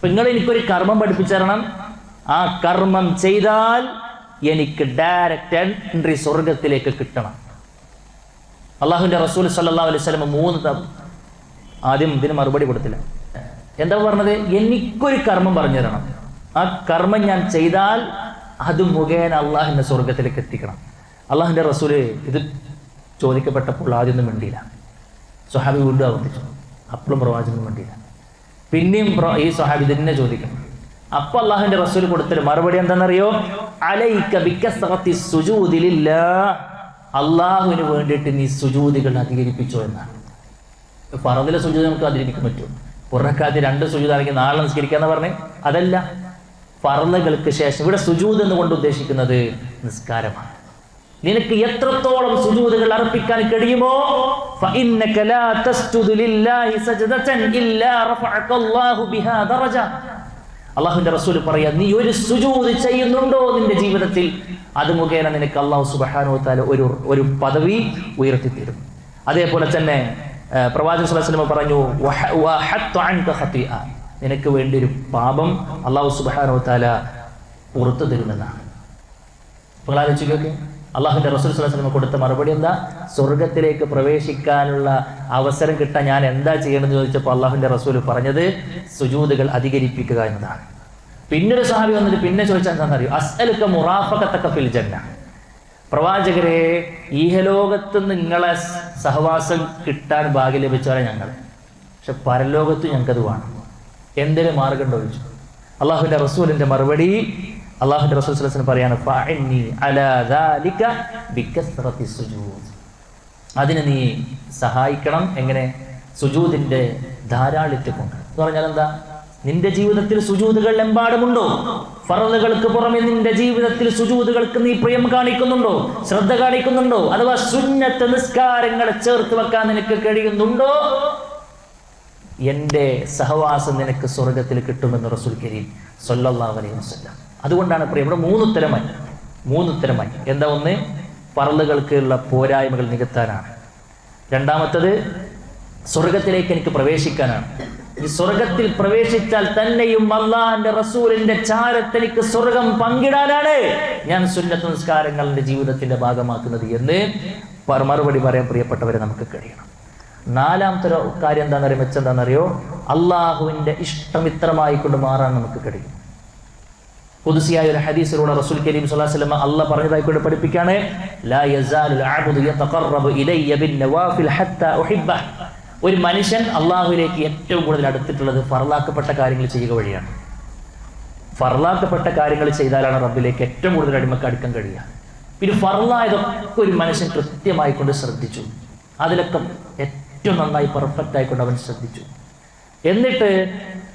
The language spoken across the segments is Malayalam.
നിങ്ങൾ എനിക്കൊരു കർമ്മം പഠിപ്പിച്ചു തരണം, ആ കർമ്മം ചെയ്താൽ എനിക്ക് ഡയറക്റ്റ് എൻട്രി സ്വർഗത്തിലേക്ക് കിട്ടണം. അള്ളാഹുവിൻ്റെ റസൂൽ സല്ലല്ലാഹു അലൈഹി വസല്ലം 3 ആദ്യം ഇതിന് മറുപടി കൊടുത്തില്ല. എന്താ പറഞ്ഞത്? എനിക്കൊരു കർമ്മം പറഞ്ഞു തരണം, ആ കർമ്മം ഞാൻ ചെയ്താൽ അത് മുഖേന അള്ളാഹുവിൻ്റെ സ്വർഗത്തിലേക്ക് എത്തിക്കണം. അള്ളാഹുവിൻ്റെ റസൂല് ഇത് ചോദിക്കപ്പെട്ടപ്പോൾ ആദ്യമൊന്നും മിണ്ടിയില്ല. സ്വഹാബി വീണ്ടും ആവർത്തിച്ചു. അപ്പോഴും പ്രവാചകനും മിണ്ടിയില്ല. പിന്നെയും ഈ സ്വഹാബി തന്നെ ചോദിക്കണം. അപ്പൊ അള്ളാഹുവിൻ്റെ റസൂൽ കൊടുത്തൊരു മറുപടി എന്താണെന്നറിയോ? അലൈക ബികസ്റത്തി സുജൂദി ലില്ലാഹ്, അള്ളാഹുവിന് വേണ്ടിയിട്ട് നീ സുജൂദികൾ അധികരിപ്പിച്ചോ എന്നാണ്. ഫറദിലെ സുജൂദ് നമുക്ക് അധികരിപ്പിക്കാൻ പറ്റുമോ? പുറക്കാലത്ത് 2 സുജൂദാണെങ്കിൽ 4 നിസ്കരിക്കാന്ന് പറഞ്ഞേ, അതല്ല. ഫറലുകൾക്ക് ശേഷം ഇവിടെ സുജൂദ് എന്നുകൊണ്ട് ഉദ്ദേശിക്കുന്നത് നിസ്കാരമാണ്. നിനക്ക് എത്രത്തോളം സുജൂദുകൾ അർപ്പിക്കാൻ കഴിയുമോ, ഫഇന്നക ലാ തസ്ജുദു ലില്ലാഹി സജ്ദതൻ ഇല്ലാ റഫഅക അല്ലാഹു ബിഹാ ദറജ. അല്ലാഹുവിന്റെ റസൂൽ പറയാ, നീ ഒരു സുജൂദ് ചെയ്യുന്നുണ്ടോ നിന്റെ ജീവിതത്തിൽ, അത് മുഖേന നിനക്ക് അല്ലാഹു സുബ്ഹാനഹു വ തആല ഒരു പദവി ഉയർത്തി തരും. അതേപോലെ തന്നെ പ്രവാചകൻ സ്വല്ലല്ലാഹു അലൈഹി വസല്ലം പറഞ്ഞു, വഹത്തു അൻക ഖതിഅ, നിനക്ക് വേണ്ടി ഒരു പാപം അല്ലാഹു സുബ്ഹാനഹു വ തആല പുറത്തു തരുമെന്നാണ്. അപ്പോൾ ആലോചിക്കുക, അള്ളാഹുവിൻ്റെ റസൂൽ സ്വല്ലല്ലാഹു അലൈഹി വസല്ലം കൊടുത്ത മറുപടി എന്താ? സ്വർഗത്തിലേക്ക് പ്രവേശിക്കാനുള്ള അവസരം കിട്ടാൻ ഞാൻ എന്താ ചെയ്യണമെന്ന് ചോദിച്ചപ്പോൾ അള്ളാഹുവിൻ്റെ റസൂൽ പറഞ്ഞത് സുജൂദുകൾ അധികരിപ്പിക്കുക എന്നതാണ്. പിന്നൊരു സഹാബി വന്നിട്ട് പിന്നെ ചോദിച്ചാൽ എന്താണെന്നറിയോ? അസ്അലുക മുറാഫഖതക ഫിൽ ജന്ന, പ്രവാചകരെ ഈഹലോകത്ത് നിങ്ങളെ സഹവാസം കിട്ടാൻ ഭാഗ്യം ലഭിച്ചവരെ ഞങ്ങൾ, പക്ഷെ പരലോകത്ത് ഞങ്ങൾക്കത് വേണം, എന്തെങ്കിലും മാർഗം ഉണ്ടോ ചോദിച്ചു. അള്ളാഹുവിൻ്റെ റസൂലിൻ്റെ മറുപടി, അള്ളാഹുവിൻ്റെ റസൂൽ സ്വല്ലല്ലാഹു അലൈഹി വസല്ലം പറയാണ്, ഫഅന്നി അലാ ദാലിക ബികസ്റത്തി സുജൂദ്, അതിനെ നീ സഹായിക്കണം. എങ്ങനെ? സുജൂദിന്റെ ധാരാളിത്യം കൊണ്ട്. എന്ന് പറഞ്ഞാൽ എന്താ? നിന്റെ ജീവിതത്തിൽ സുജൂദുകൾ എമ്പാടുമുണ്ടോ? ഫറളുകൾക്ക് പുറമെ നിന്റെ ജീവിതത്തിൽ സുജൂദുകൾക്ക് നീ പ്രിയം കാണിക്കുന്നുണ്ടോ, ശ്രദ്ധ കാണിക്കുന്നുണ്ടോ? അഥവാ സുന്നത്ത് നിസ്കാരങ്ങളെ ചേർത്ത് വെക്കാൻ നിനക്ക് കഴിയുന്നുണ്ടോ? എൻ്റെ സഹവാസം നിനക്ക് സ്വർഗത്തിൽ കിട്ടുമെന്ന് റസൂൽ കരീം സ്വല്ലല്ലാഹു അലൈഹി വസല്ലം. അതുകൊണ്ടാണ് പ്രിയം ഇവിടെ 3 ഉത്തരമായി. എന്താ? ഒന്ന്, ഫറളുകൾക്കുള്ള പോരായ്മകൾ നികത്താനാണ്. രണ്ടാമത്തത്, സ്വർഗത്തിലേക്ക് എനിക്ക് പ്രവേശിക്കാനാണ്. ഈ സ്വർഗത്തിൽ പ്രവേശിച്ചാൽ തന്നെയും അള്ളാഹുവിന്റെ റസൂലിന്റെ ചാരത്ത് എനിക്ക് സ്വർഗം പങ്കിടാനാണ് ഞാൻ സുന്നത്ത് നിസ്കാരങ്ങൾ എൻ്റെ ജീവിതത്തിന്റെ ഭാഗമാക്കുന്നത് എന്ന് മറുപടി പറയാൻ പ്രിയപ്പെട്ടവരെ നമുക്ക് കഴിയണം. 4ാമത്തെ കാര്യം എന്താണെന്നറിയോ? മെച്ചെന്താണെന്നറിയോ? അള്ളാഹുവിന്റെ ഇഷ്ടമിത്രമായി കൊണ്ട് മാറാൻ നമുക്ക് കഴിയും. ഖുദ്സിയായ ഒരു ഹദീസിലൂടെ റസൂൽ കരീം സ്വല്ലല്ലാഹു അലൈഹി വസല്ലം അല്ലാഹ് പറഞ്ഞതായിക്കൊണ്ട് പഠിപ്പിക്കുകയാണ്, ലാ യസാലുൽ അബ്ദു യതഖറബു ഇലയ്യ ബിന്നവാഫിൽ ഹത്താ ഉഹിബ്ബഹ. ഒരു മനുഷ്യൻ അള്ളാഹുവിലേക്ക് ഏറ്റവും കൂടുതൽ അടുത്തിട്ടുള്ളത് ഫർലാക്കപ്പെട്ട കാര്യങ്ങൾ ചെയ്യുക വഴിയാണ്. ഫർലാക്കപ്പെട്ട കാര്യങ്ങൾ ചെയ്താലാണ് റബ്ബിലേക്ക് ഏറ്റവും കൂടുതൽ അടിമക്ക് അടുക്കാൻ കഴിയുക. പിന്നെ ഫർലായതൊക്കെ ഒരു മനുഷ്യൻ കൃത്യമായി കൊണ്ട് ശ്രദ്ധിച്ചു, അതിലൊക്കെ ഏറ്റവും നന്നായി പെർഫെക്റ്റ് ആയിക്കൊണ്ട് അവൻ ശ്രദ്ധിച്ചു. എന്നിട്ട്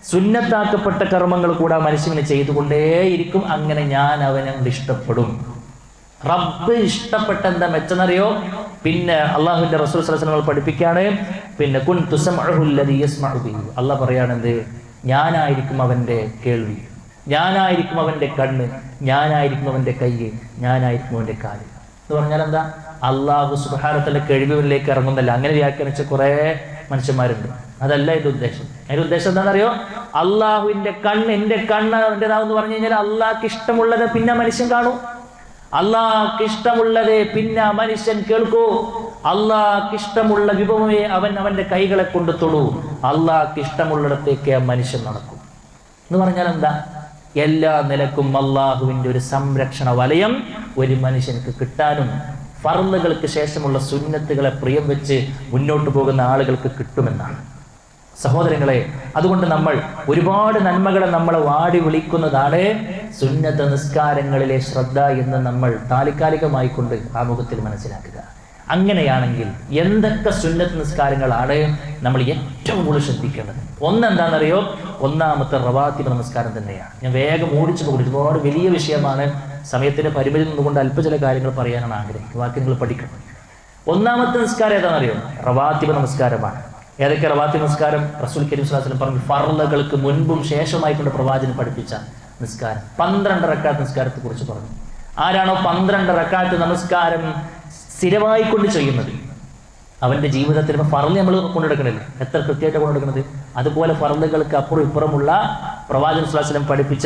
സുന്നത്താക്കപ്പെട്ട കർമ്മങ്ങൾ കൂടെ മനുഷ്യനെ ചെയ്തുകൊണ്ടേയിരിക്കും. അങ്ങനെ ഞാൻ അവനെ ഇഷ്ടപ്പെടും. റബ്ബ് ഇഷ്ടപ്പെട്ട എന്താ മെച്ചെന്നറിയോ? പിന്നെ അള്ളാഹുവിന്റെ റസൂൽ സ്വല്ലല്ലാഹു അലൈഹി വസല്ലം പഠിപ്പിക്കുകയാണ്, പിന്നെ കുൻതു സമഉഹു അല്ലദീ യസ്മഉ ബിഹി, അള്ളാഹ് പറയാണെന്ത്? ഞാനായിരിക്കും അവന്റെ കേൾവി, ഞാനായിരിക്കും അവന്റെ കണ്ണ്, ഞാനായിരിക്കും അവന്റെ കൈ, ഞാനായിരിക്കും അവന്റെ കാല്. എന്ന് പറഞ്ഞാൽ എന്താ? അള്ളാഹു സുബ്ഹാനഹു വ തആല കഴിവിലേക്ക് ഇറങ്ങുന്നല്ല. അങ്ങനെ വ്യാഖ്യാനിച്ച കുറെ മനുഷ്യന്മാരുണ്ട്. അതല്ല ഇതിന്റെ ഉദ്ദേശം. അതിന്റെ ഉദ്ദേശം എന്താണെന്നറിയോ? അള്ളാഹുവിന്റെ കണ്ണ്, എൻ്റെ കണ്ണ് അവൻ്റെതാവെന്ന് പറഞ്ഞു കഴിഞ്ഞാൽ അള്ളാഹ്ക്ക് ഇഷ്ടമുള്ളത് പിന്നെ മനുഷ്യൻ കാണൂ, അള്ളാഹ്ക്ക് ഇഷ്ടമുള്ളത് പിന്നെ മനുഷ്യൻ കേൾക്കൂ, അള്ളാഹ്ക്ക് ഇഷ്ടമുള്ള വിഭവമേ അവന്റെ കൈകളെ കൊണ്ട് തൊടൂ, അള്ളാഹ്ക്ക് ഇഷ്ടമുള്ളിടത്തേക്ക് ആ മനുഷ്യൻ നടക്കും. എന്ന് പറഞ്ഞാൽ എന്താ? എല്ലാ നിലക്കും അള്ളാഹുവിന്റെ ഒരു സംരക്ഷണ വലയം ഒരു മനുഷ്യർക്ക് കിട്ടാനും ഫർളുകൾക്ക് ശേഷമുള്ള സുന്നത്തുകളെ പ്രിയം വെച്ച് മുന്നോട്ട് പോകുന്ന ആളുകൾക്ക് കിട്ടുമെന്നാണ്. സഹോദരങ്ങളെ, അതുകൊണ്ട് നമ്മൾ ഒരുപാട് നന്മകളെ നമ്മളെ വാടി വിളിക്കുന്നതാണ് സുന്നത്ത് നിസ്കാരങ്ങളിലെ ശ്രദ്ധ എന്ന് നമ്മൾ താൽക്കാലികമായി കൊണ്ട് ആമുഖത്തിൽ മനസ്സിലാക്കുക. അങ്ങനെയാണെങ്കിൽ എന്തൊക്കെ സുന്നത്ത് നിസ്കാരങ്ങളാണ് നമ്മൾ ഏറ്റവും കൂടുതൽ ശ്രദ്ധിക്കേണ്ടത്? ഒന്നെന്താണെന്നറിയോ? ഒന്നാമത്തെ റവാത്തിബ് നമസ്കാരം തന്നെയാണ്. ഞാൻ വേഗം ഓടിച്ചു പോകും, ഒരുപാട് വലിയ വിഷയമാണ്. സമയത്തിന്റെ പരിമിതി നിന്നുകൊണ്ട് അല്പ ചില കാര്യങ്ങൾ പറയാനാണ് ആഗ്രഹിക്കുന്നത്. വാക്യങ്ങൾ പഠിക്കണം. ഒന്നാമത്തെ നിസ്കാരം ഏതാണെന്നറിയോ? റവാത്തിബ് നമസ്കാരമാണ്. ഏതൊക്കെ റവാത്തിബ് നമസ്കാരം? റസൂൽ കരീം സ്വല്ലല്ലാഹു അലൈഹി വസല്ലം പറഞ്ഞു, ഫർളുകൾക്ക് മുൻപും ശേഷമായിക്കൊണ്ട് പ്രവാചകൻ പഠിപ്പിച്ച നിസ്കാരം. 12 റക്അത്ത് നിസ്കാരത്തെ കുറിച്ച് പറഞ്ഞു. ആരാണോ 12 റക്അത്ത് നമസ്കാരം സ്ഥിരമായിക്കൊണ്ട് ചെയ്യുന്നത്, അവന്റെ ജീവിതത്തിൽ ഫർള് നമ്മൾ കൊണ്ടെടുക്കണില്ല, എത്ര കൃത്യമായിട്ട് കൊണ്ടെടുക്കുന്നത്, അതുപോലെ ഫർളുകൾക്ക് അപ്പുറം ഇപ്പുറമുള്ള പ്രവാചകൻ സ്വല്ലല്ലാഹു അലൈഹി വസല്ലം പഠിപ്പിച്ച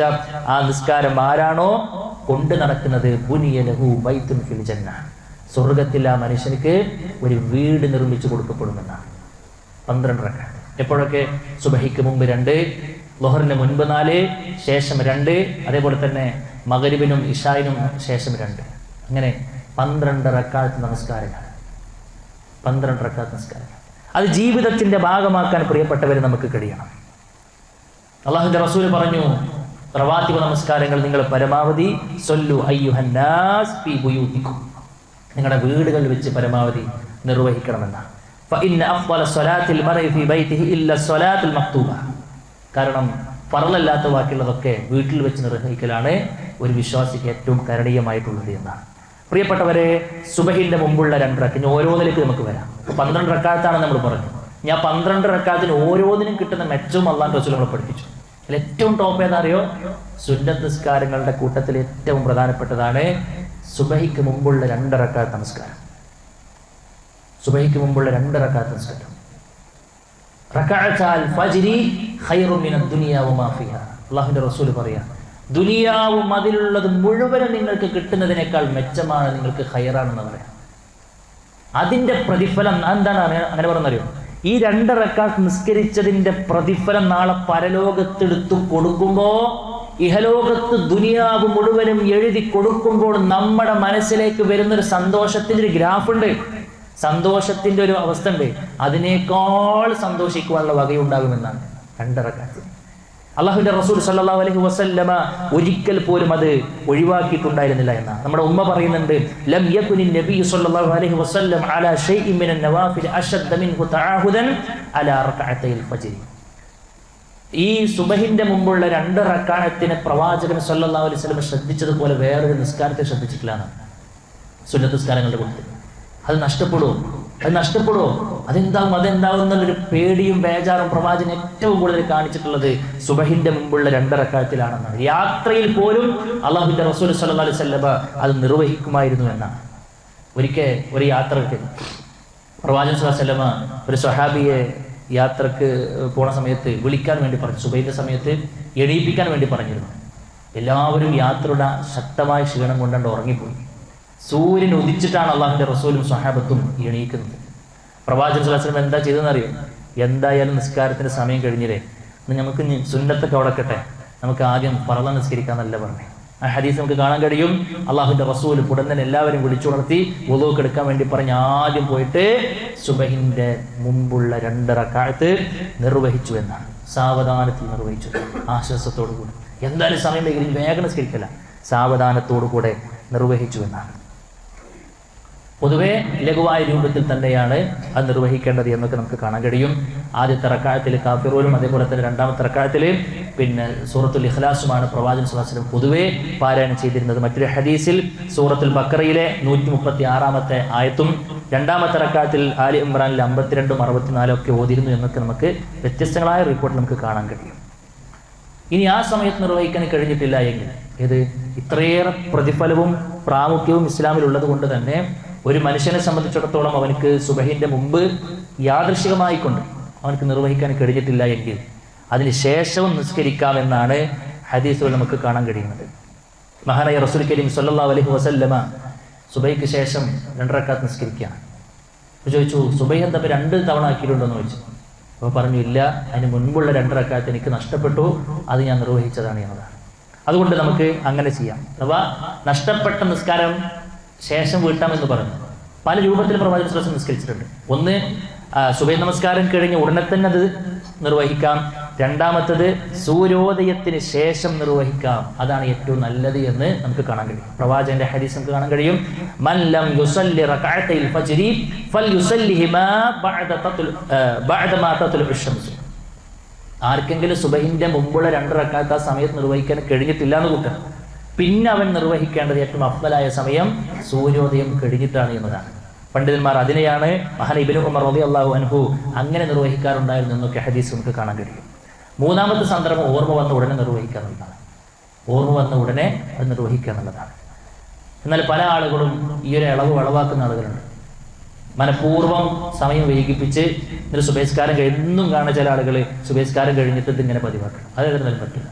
ആ നിസ്കാരം ആരാണോ കൊണ്ട് നടക്കുന്നത് ബുനിയ ലഹു ബൈത്തുൻ ഫിൽ ജന്ന, സ്വർഗ്ഗത്തിൽ ആ മനുഷ്യർക്ക് ഒരു വീട് നിർമ്മിച്ചു കൊടുക്കപ്പെടുമെന്നാണ്. 12 റക്അത്ത്. എപ്പോഴൊക്കെ? സുബഹിക്ക് മുമ്പ് 2, ളുഹറിന് മുൻപ് 4, ശേഷം 2, അതേപോലെ തന്നെ മഗ്രിബിനും ഇശായിനും ശേഷം 2. അങ്ങനെ 12 റക്അത്ത് നമസ്കാരങ്ങൾ. 12 റക്അത്ത് നമസ്കാരങ്ങൾ. അത് ജീവിതത്തിന്റെ ഭാഗമാക്കാൻ പ്രിയപ്പെട്ടവരെ നമുക്ക് കഴിയണം. അല്ലാഹുവിന്റെ റസൂൽ പറഞ്ഞു, റവാത്തിബ് നമസ്കാരങ്ങൾ നിങ്ങൾ പരമാവധി സല്ലു അയ്യുഹന്നാസ് ഫീ ബുയൂതികും, നിങ്ങളുടെ വീടുകളിൽ വെച്ച് പരമാവധി നിർവഹിക്കണമെന്നാണ്. ഫഇന്ന അഫ്ളല സ്വലാത്തിൽ മർഇ ഫീ ബൈതിഹി ഇല്ല സ്വലാത്തുൽ മക്തൂബ. കാരണം ഫർളല്ലാത്ത ബാക്കിയുള്ളതൊക്കെ വീട്ടിൽ വെച്ച് നിർവഹിക്കലാണ് ഒരു വിശ്വാസിക്ക് ഏറ്റവും കരണീയമായിട്ടുള്ളത് എന്നാണ്. പ്രിയപ്പെട്ടവരെ, സുബഹിന്റെ മുമ്പുള്ള 2 റക്അത്ത് ഓരോന്നിലേക്ക് നമുക്ക് വരാം. 12 റക്അത്താണ് നമ്മൾ പറഞ്ഞു. ഞാൻ 12 റക്അത്തിന് ഓരോന്നിനും കിട്ടുന്ന മെച്ചവും അല്ലാഹുവിന്റെ റസൂൽ നമ്മളെ പഠിപ്പിച്ചു. അതിൽ ഏറ്റവും ടോപ്പ് ഏതാ അറിയോ? സുന്നത്ത് നിസ്കാരങ്ങളുടെ കൂട്ടത്തിൽ ഏറ്റവും പ്രധാനപ്പെട്ടതാണ് സുബഹിക്ക് മുമ്പുള്ള 2 റക്അത്ത് നമസ്കാരം. സുബഹിക്ക് മുമ്പുള്ള 2 റക്അത്ത് നമസ്കാരം. റക്അത്തുൽ ഫജ്രി ഖൈറു മിനദ് ദുനിയ വമാ ഫിഹാ. അല്ലാഹുവിന്റെ റസൂൽ പറയാ, ദുനിയാവും അതിലുള്ളത് മുഴുവനും നിങ്ങൾക്ക് കിട്ടുന്നതിനേക്കാൾ മെച്ചമാണ്, നിങ്ങൾക്ക് ഖൈറാണെന്ന് പറയാം. അതിന്റെ പ്രതിഫലം എന്താണ് അങ്ങനെ പറഞ്ഞറിയോ? ഈ 2 റക്അത്ത് നിസ്കരിച്ചതിന്റെ പ്രതിഫലം നാളെ പരലോകത്തെടുത്തു കൊടുക്കുമ്പോ, ഇഹലോകത്ത് ദുനിയാവ് മുഴുവനും എഴുതി കൊടുക്കുമ്പോൾ നമ്മുടെ മനസ്സിലേക്ക് വരുന്നൊരു സന്തോഷത്തിന്റെ ഒരു ഗ്രാഫ് ഉണ്ട്, സന്തോഷത്തിന്റെ ഒരു അവസ്ഥ ഉണ്ട്. അതിനേക്കാൾ സന്തോഷിക്കുവാനുള്ള വകയുണ്ടാകുമെന്നാണ് 2 റക്അത്ത്. അല്ലാഹുവിന്റെ റസൂൽ സല്ലല്ലാഹു അലൈഹി വസല്ലമ ഒരിക്കൽ പോലും അത് ഒഴിവാക്കിയിട്ടുണ്ടായിരുന്നില്ല എന്നാണ്. നമ്മുടെ ഉമ്മ പറയുന്നുണ്ട്, ലം യകുനി നബി സല്ലല്ലാഹു അലൈഹി വസല്ലം അലാ ഷൈഇൻ മിനൻ നവാഫിൽ അശദ്ദ മിൻഹു തആഹുദൻ അലാ റക്അത്തൈൽ ഫജ്ർ. ഈ സുബഹിന്റെ മുമ്പുള്ള 2 റക്അത്തിനെ പ്രവാചകൻ സല്ലല്ലാഹു അലൈഹി വസല്ലം ശ്രദ്ധിച്ചതുപോലെ വേറൊരു നിസ്കാരത്തെ ശ്രദ്ധിച്ചിട്ടില്ല എന്നാണ്. സുന്നത്ത് നിസ്കാരങ്ങളുടെ കൂട്ടത്തിൽ അത് നഷ്ടപ്പെടുമോ, അതെന്താവും എന്നുള്ളൊരു പേടിയും ബേജാറും പ്രവാചകൻ ഏറ്റവും കൂടുതൽ കാണിച്ചിട്ടുള്ളത് സുബഹിന്റെ മുമ്പുള്ള 2 റക്അത്തിലാണെന്നാണ്. യാത്രയിൽ പോലും അല്ലാഹുവിന്റെ റസൂൽ സല്ലല്ലാഹു അലൈഹി വസല്ലം അത് നിർവഹിക്കുമായിരുന്നു എന്നാണ്. ഒരിക്കൽ ഒരു യാത്രക്ക് പ്രവാചകൻ സല്ലല്ലാഹു അലൈഹി വസല്ലം ഒരു സ്വഹാബിയെ യാത്രക്ക് പോണ സമയത്ത് വിളിക്കാൻ വേണ്ടി പറഞ്ഞു. സുബഹിന്റെ സമയത്ത് എണീപ്പിക്കാൻ വേണ്ടി പറഞ്ഞിരുന്നു. എല്ലാവരും യാത്രയുടെ ശക്തമായ ക്ഷീണം കൊണ്ടുകൊണ്ട് ഉറങ്ങിപ്പോയി. സൂര്യൻ ഉദിച്ചിട്ടാണ് അള്ളാഹുവിന്റെ റസൂലും സ്വഹാബത്തും എണീക്കുന്നത്. പ്രവാചകൻ സ്വല്ലല്ലാഹു അലൈഹി വസല്ലം എന്താ ചെയ്തെന്നറിയോ? എന്തായാലും നിസ്കാരത്തിന്റെ സമയം കഴിഞ്ഞില്ലേ, നമുക്ക് സുന്നത്തൊക്കെ ഉടക്കട്ടെ, നമുക്ക് ആദ്യം ഫർള് നിസ്കരിക്കാന്നല്ല പറഞ്ഞേ. ആ ഹദീസ് നമുക്ക് കാണാൻ കഴിയും. അള്ളാഹുവിന്റെ റസൂൽ ഉടൻ തന്നെ എല്ലാവരും വിളിച്ചുണർത്തി വുളൂക്ക് എടുക്കാൻ വേണ്ടി പറഞ്ഞ് ആദ്യം പോയിട്ട് സുബഹിന്റെ മുമ്പുള്ള 2 റക്അത്ത് നിർവഹിച്ചു എന്നാണ്. സാവധാനത്തിൽ നിർവഹിച്ചു, ആശ്വാസത്തോടു കൂടി. എന്തായാലും സമയം വേഗം നിസ്കരിക്കല, സാവധാനത്തോടു കൂടെ നിർവഹിച്ചു എന്നാണ്. പൊതുവെ ലഘുവായ രൂപത്തിൽ തന്നെയാണ് അത് നിർവഹിക്കേണ്ടത് എന്നൊക്കെ നമുക്ക് കാണാൻ കഴിയും. ആദ്യത്തെ റക്അത്തിൽ കാഫിറൂനും അതേപോലെ തന്നെ 2ാമത്തെ റക്അത്തിൽ സൂറത്തുൽ ഇഖ്ലാസുമാണ് പ്രവാചകൻ സ്വല്ലല്ലാഹു അലൈഹി വസല്ലം പൊതുവെ പാരായണം ചെയ്തിരുന്നത്. മറ്റൊരു ഹദീസിൽ സൂറത്തുൽ ബഖറയിലെ 136-ാമത്തെ ആയത്തും 2ാമത്തെ റക്അത്തിൽ ആലി ഇമ്രാനിലെ 52ഉം 64ഉം ഒക്കെ ഓതിയിരുന്നു എന്നൊക്കെ നമുക്ക് വ്യത്യസ്തങ്ങളായ റിപ്പോർട്ട് നമുക്ക് കാണാൻ കഴിയും. ഇനി ആ സമയത്ത് നിർവഹിക്കാൻ കഴിഞ്ഞിട്ടില്ല എങ്കിൽ ഇത്രയേറെ പ്രതിഫലവും പ്രാമുഖ്യവും ഇസ്ലാമിലുള്ളത് കൊണ്ട് തന്നെ ഒരു മനുഷ്യനെ സംബന്ധിച്ചിടത്തോളം അവനക്ക് സുബഹിന്റെ മുമ്പ് യാദൃശികമായിക്കൊണ്ട് അവനക്ക് നിർവഹിക്കാൻ കഴിഞ്ഞിട്ടില്ല എങ്കിൽ അതിന് ശേഷവും നിസ്കരിക്കാമെന്നാണ് ഹദീസുകൾ നമുക്ക് കാണാൻ കഴിയുന്നത്. മഹാനായ റസൂൽ കരീം സല്ലല്ലാഹു അലൈഹി വസല്ലമ സുബഹിക്ക് ശേഷം 2 റക്അത്ത് നിസ്കരിക്കുകയാണ്. ചോദിച്ചു, സുബഹി എന്താ 2 തവണ ആക്കിയിട്ടുണ്ടോയെന്ന് ചോദിച്ചു. അപ്പോൾ പറഞ്ഞു, ഇല്ല, അതിന് മുൻപുള്ള 2 റക്അത്ത് എനിക്ക് നഷ്ടപ്പെട്ടു, അത് ഞാൻ നിർവഹിച്ചതാണ് എന്നതാണ്. അതുകൊണ്ട് നമുക്ക് അങ്ങനെ ചെയ്യാം. അഥവാ നഷ്ടപ്പെട്ട നിസ്കാരം ശേഷം വീട്ടാമെന്ന് പറഞ്ഞു. പല രൂപത്തിൽ പ്രവാചകൻ സ്വല്ലല്ലാഹു അലൈഹി വസല്ലം നിസ്കരിച്ചിട്ടുണ്ട്. ഒന്ന്, സുബഹി നമസ്കാരം കഴിഞ്ഞ് ഉടനെ തന്നെ അത് നിർവഹിക്കാം. 2ാമത്തത് സൂര്യോദയത്തിന് ശേഷം നിർവഹിക്കാം. അതാണ് ഏറ്റവും നല്ലത് എന്ന് നമുക്ക് കാണാൻ കഴിയും. പ്രവാചകന്റെ ഹദീസ് നമുക്ക് കാണാൻ കഴിയും. മൻ ലം യുസല്ലി റക്അത്തൈൽ ഫജ്രി ഫൽയുസല്ലിഹിമാ ബഅദ മാ തത്ലുഉ ശംസ്. ആർക്കെങ്കിലും സുബഹിന്റെ മുമ്പുള്ള 2 റക്അത്ത് ആ സമയത്ത് നിർവഹിക്കാൻ കഴിഞ്ഞിട്ടില്ല എന്ന് കൂട്ടാം, പിന്നെ അവൻ നിർവഹിക്കേണ്ടത് ഏറ്റവും അഫ്ളലായ സമയം സൂര്യോദയം കഴിഞ്ഞിട്ടാണ് എന്നതാണ്. പണ്ഡിതന്മാർ അതിനെയാണ് മഹാൻ ഇബ്നു ഉമർ റളിയല്ലാഹു അൻഹു അങ്ങനെ നിർവഹിക്കാറുണ്ടായിരുന്നു എന്നൊക്കെ ഹദീസ് നമുക്ക് കാണാൻ കഴിയും. 3ാമത്തെ സന്ദർഭം ഓർമ്മ വന്ന ഉടനെ നിർവഹിക്കുക എന്നുള്ളതാണ്. ഓർമ്മ വന്ന ഉടനെ അത് നിർവഹിക്കുക എന്നുള്ളതാണ്. എന്നാൽ പല ആളുകളും ഈ ഒരു വളവാക്കുന്ന ആളുകളുണ്ട്. മനഃപൂർവ്വം സമയം വൈകിപ്പിച്ച് എന്നിട്ട് സുബഹിസ്കാരം എന്നും കാണുന്ന ചില ആളുകൾ സുബഹിസ്കാരം കഴിഞ്ഞിട്ട് ഇതിങ്ങനെ പതിവാക്കണം. അത് എഴുതുന്നതിന് പറ്റില്ല.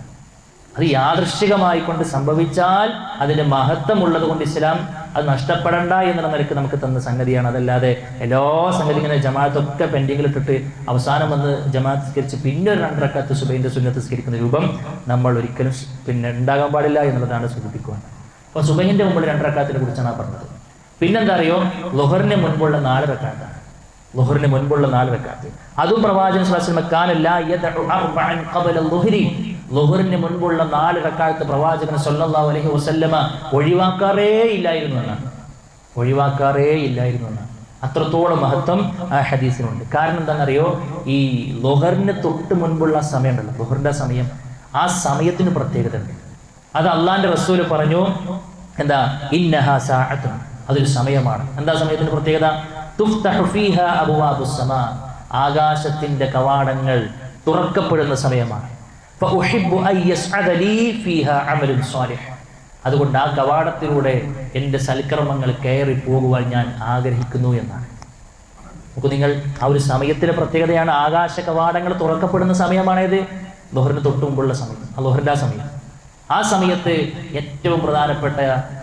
അത് യാദൃശ്ചികമായിക്കൊണ്ട് സംഭവിച്ചാൽ അതിൻ്റെ മഹത്വമുള്ളത് കൊണ്ട് ഇസ്ലാം അത് നഷ്ടപ്പെടണ്ട എന്നുള്ള നിലക്ക് നമുക്ക് തന്ന സംഗതിയാണ്. അതല്ലാതെ എല്ലാ സംഗതി ഇങ്ങനെ ജമാഅത്തൊക്കെ പെൻഡിങ്ങിലിട്ടിട്ട് അവസാനം വന്ന് ജമാഅത്ത് സ്കരിച്ച് പിന്നെ ഒരു 2 റക്അത്ത് സുബഹിന്റെ സുന്നത്ത് സ്കരിക്കുന്ന രൂപം നമ്മൾ ഒരിക്കലും പിന്നെ ഉണ്ടാകാൻ പാടില്ല എന്നുള്ളതാണ് സൂചിപ്പിക്കുക. അപ്പോൾ സുബഹിന്റെ മുമ്പുള്ള 2 റക്അത്തിനെ കുറിച്ചാണ് പറഞ്ഞത്. പിന്നെന്താ അറിയോ, ളുഹറിന് മുൻപുള്ള 4 റക്അത്താണ്. ളുഹറിന് മുൻപുള്ള 4 റക്അത്ത് അതും പ്രവാചകൻ സ്വല്ലല്ലാഹു അലൈഹി വസല്ലം കാനല്ല യദഉ അർബഅൻ ഖബല ളുഹരി, ളുഹറിന് മുൻപുള്ള 4 റക്അത്ത് പ്രവാചകൻ സ്വല്ലല്ലാഹു അലൈഹി വസല്ലമ ഒഴിവാക്കാറേ ഇല്ലായിരുന്നു എന്നാണ്. അത്രത്തോളം മഹത്വം ആ ഹദീസിനുണ്ട്. കാരണം എന്താണെന്നറിയോ, ഈ ളുഹറിന് തൊട്ട് മുൻപുള്ള സമയം ഉണ്ടല്ലോ, ളുഹറിന്റെ സമയം, ആ സമയത്തിന് പ്രത്യേകത ഉണ്ട്. അത് അള്ളാന്റെ റസൂല് പറഞ്ഞു, എന്താ, ഇന്നഹാ സാഅത്തുൻ, അതൊരു സമയമാണ്. എന്താ സമയത്തിന് പ്രത്യേകത? തുഫ്തഹു ഫീഹാ അബ്വാബുസ് സമാ, ആകാശത്തിന്റെ കവാടങ്ങൾ തുറക്കപ്പെടുന്ന സമയമാണ്. ഫഉഹിബ്ബു അൻ യസ്അദ ലീ ഫീഹാ അമലുൻ സാലിഹ്, അതുകൊണ്ട് ആ കവാടത്തിലൂടെ എൻ്റെ സൽക്കർമ്മങ്ങൾ കയറി പോകുവാൻ ഞാൻ ആഗ്രഹിക്കുന്നു എന്നാണ്. അപ്പോൾ നിങ്ങൾ ആ ഒരു സമയത്തിന്റെ പ്രത്യേകതയാണ്. ആകാശ കവാടങ്ങൾ തുറക്കപ്പെടുന്ന സമയമാണേത്? ളുഹറിന് തൊട്ട് മുമ്പുള്ള സമയം, ളുഹറിന്റെ സമയം. ആ സമയത്ത് ഏറ്റവും പ്രധാനപ്പെട്ട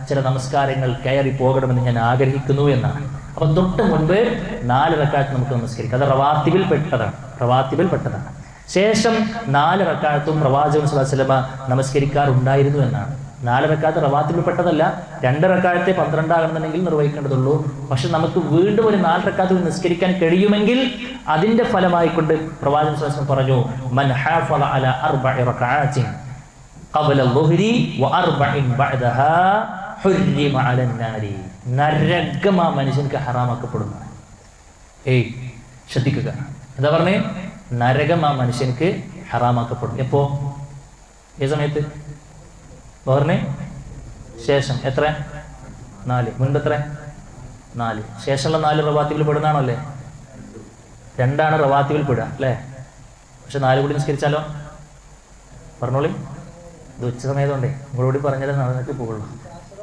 ചില നമസ്കാരങ്ങൾ കയറി പോകണമെന്ന് ഞാൻ ആഗ്രഹിക്കുന്നു എന്നാണ്. അപ്പൊ തൊട്ട് മുൻപ് 4 റക്അത്ത് നമുക്ക് നമസ്കരിക്കാം. അത് റവാത്തിബിൽ പെട്ടതാണ്. ശേഷം 4 റക്അത്തും പ്രവാചകൻ സ്വല്ലല്ലാഹു അലൈഹി വസല്ലം നമസ്കരിക്കാറുണ്ടായിരുന്നു എന്നാണ്. 4 റക്അത്ത് റവാത്തിബിൽ പെട്ടതല്ല. 2 റക്അത്തെ 12 ആകണമെന്നുണ്ടെങ്കിൽ നിർവഹിക്കേണ്ടതുള്ളൂ. പക്ഷെ നമുക്ക് വീണ്ടും ഒരു 4 റക്അത്ത് നിസ്കരിക്കാൻ കഴിയുമെങ്കിൽ അതിന്റെ ഫലമായിക്കൊണ്ട് പ്രവാചകൻ സ്വല്ലല്ലാഹു അലൈഹി വസല്ലം പറഞ്ഞു, മൻ ഹാഫള അലാ 4 റക്അത്തിൻ ഖബല ളുഹരി വ 4 ബഅദഹാ ഹുർരിമ അലൻ നാരി, നരകം ആ മനുഷ്യൻക്ക് ഹറാമാക്കപ്പെടുന്നു. ശ്രദ്ധിക്കുക, എന്താ പറഞ്ഞേ? നരകം ആ മനുഷ്യൻക്ക് ഹറാമാക്കപ്പെടും. എപ്പോ? ഏ സമയത്ത്? ളുഹറിന് ശേഷം. എത്ര? 4. മുൻപ് എത്ര? 4. ശേഷമുള്ള 4 റവാത്തിബിൽ പെടുന്നതാണോ? അല്ലേ? 2 റവാത്തിബിൽ പെടുക അല്ലേ? പക്ഷെ 4 കൂടി നിസ്കരിച്ചാലോ? പറഞ്ഞോളി. ഇത് ഉച്ച സമയത്തുകൊണ്ടേ നിങ്ങളോട് പറഞ്ഞാലേ നടന്നിട്ട് പോകുള്ളൂ.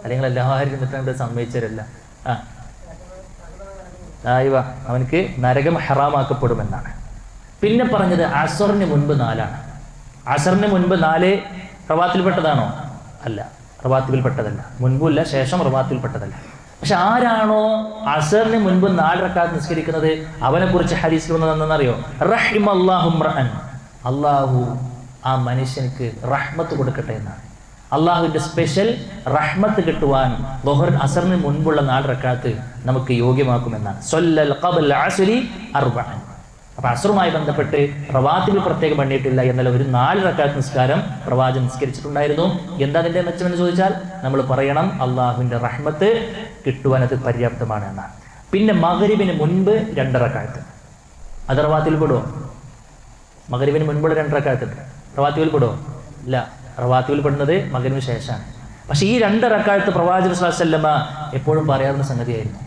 അല്ലെങ്കിൽ എല്ലാവരും ഇരുന്നിട്ട് സമ്മതിച്ചവരല്ല. അവനക്ക് നരകം ഹറാമാക്കപ്പെടുമെന്നാണ്. പിന്നെ പറഞ്ഞത് അസറിന് മുൻപ് 4 ആണ്. അസറിന് മുൻപ് 4 റവാത്തിൽപ്പെട്ടതാണോ? അല്ല, റവാത്തിൽപ്പെട്ടതല്ല. മുൻപുമില്ല, ശേഷം റവാത്തിൽപ്പെട്ടതല്ല. പക്ഷെ ആരാണോ അസറിന് മുൻപ് 4 റക്അത്ത് നിസ്കരിക്കുന്നത് അവനെ കുറിച്ച് ഹദീസിൽ വന്നതെന്നറിയോ? റഹിമല്ലാഹു റഅൻ, അള്ളാഹു ആ മനുഷ്യനിക്ക് റഹ്മത്ത് കൊടുക്കട്ടെ എന്നാണ്. അള്ളാഹുവിന്റെ സ്പെഷ്യൽ റഹ്മത്ത് കിട്ടുവാൻ ളുഹർ അസറിന് മുൻപുള്ള 4 റക്അത്ത് നമുക്ക് യോഗ്യമാക്കുമെന്നാണ്. സല്ലൽ ഖബല അസ്രി 4. അപ്പൊ അസറുമായി ബന്ധപ്പെട്ട് റവാത്തിബിൽ പ്രത്യേകം പണിയിട്ടില്ല, എന്നാൽ ഒരു 4 റക്അത്ത് നിസ്കാരം പ്രവാചകൻ നിസ്കരിച്ചിട്ടുണ്ടായിരുന്നു. എന്താ അതിന്റെ മെച്ചമെന്ന് ചോദിച്ചാൽ നമ്മൾ പറയണം, അള്ളാഹുവിന്റെ റഹ്മത്ത് കിട്ടുവാൻ അത് പര്യാപ്തമാണ് എന്നാണ്. പിന്നെ മഗ്രിബിന് മുൻപ് 2 റക്അത്ത്, അത് റവാത്തിബിൽ പെടുമോ? മഗ്രിബിന് മുൻപുള്ള 2 റക്അത്ത് റവാത്തിബിൽ പെടുമോ? ഇല്ല, റവാത്തിബിൽ പെടുന്നത് മഗ്രിബിന് ശേഷമാണ്. പക്ഷെ ഈ 2 റക്അത്ത് പ്രവാചകൻ സ്വല്ലല്ലാഹു അലൈഹി വസല്ലം എപ്പോഴും പറയാറുന്ന സംഗതിയായിരുന്നു.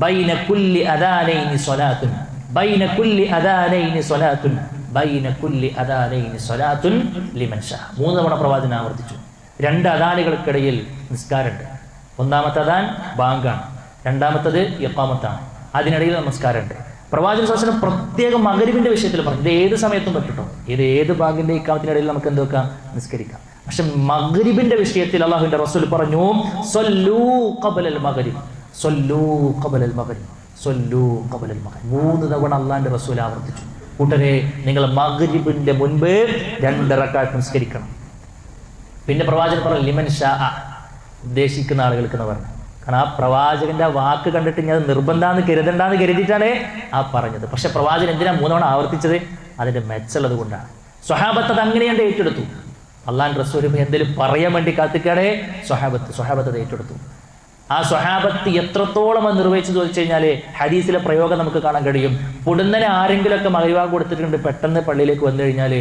ബൈന കുല്ലി അദാനൈനി സ്വലാത്തുൻ, ബൈന കുല്ലി അദാനൈനി സ്വലാത്തുൻ, ബൈന കുല്ലി അദാനൈനി സ്വലാത്തുൻ ലിമൻ ഷാ. 3 തവണ പ്രവാചകൻ ആവർത്തിച്ചു. 2 അദാനുകൾക്കിടയിൽ നിസ്കാരമുണ്ട്. ഒന്നാമത്തെ അദാൻ ബാങ്കാണ്, രണ്ടാമത്തത് ഇഖാമത്താണ്, അതിനിടയിൽ നമസ്കാരമുണ്ട്. പ്രവാചകൻ സ്വല്ലല്ലാഹു അലൈഹി വസല്ലം പ്രത്യേകം മഗ്രിബിന്റെ വിഷയത്തിൽ പറഞ്ഞു, ഇത് ഏത് സമയത്തും പറ്റുട്ടോ, ഏത് ബാങ്കിന്റെ ഇഖാമത്തിനിടയിൽ നമുക്ക് എന്ത് വെക്കാം? നിസ്കരിക്കാം. പക്ഷെ മഗ്രിബിന്റെ വിഷയത്തിൽ അല്ലാഹുവിന്റെ റസൂൽ പറഞ്ഞു, സല്ലൂ ഖബലൽ മഗ്രിബ്, സല്ലൂ ഖബലൽ മഗ്രിബ്, സല്ലൂ ഖബലൽ മഗ്രിബ്. 3 തവണ അല്ലാഹുവിന്റെ റസൂൽ ആവർത്തിച്ചു. കൂട്ടരെ, നിങ്ങൾ മഗ്രിബിന്റെ മുൻപ് 2 റക്അത്ത് നിസ്കരിക്കണം. പിന്നെ പ്രവാചകൻ പറഞ്ഞു ലിമൻ ഷാ, ഉദ്ദേശിക്കുന്ന ആളുകൾക്ക് എന്ന് പറഞ്ഞു. കാരണം ആ പ്രവാചകന്റെ വാക്ക് കണ്ടിട്ട് ഞാൻ നിർബന്ധാന്ന് കരുതിയിട്ടാണ് ആ പറഞ്ഞത്. പക്ഷെ പ്രവാചകൻ എന്തിനാ 3 തവണ ആവർത്തിച്ചത്? അതിന്റെ മെച്ചുള്ളത് കൊണ്ടാണ്. സ്വഹാബത്ത് അത് അങ്ങനെയാണ്ട് ഏറ്റെടുത്തു. അള്ളാഹുവിന്റെ റസൂൽ എന്തെങ്കിലും പറയാൻ വേണ്ടി കാത്തിക്കാണേ സ്വഹാബത്ത് അത് ഏറ്റെടുത്തു. ആ സ്വഹാബത്ത് എത്രത്തോളം അത് നിർവഹിച്ചു ചോദിച്ചു കഴിഞ്ഞാൽ ഹദീസിലെ പ്രയോഗം നമുക്ക് കാണാൻ കഴിയും. പൊടുന്നനെ ആരെങ്കിലുമൊക്കെ മഗ്രിബ് കൊടുത്തിട്ടുണ്ട്, പെട്ടെന്ന് പള്ളിയിലേക്ക് വന്നു കഴിഞ്ഞാൽ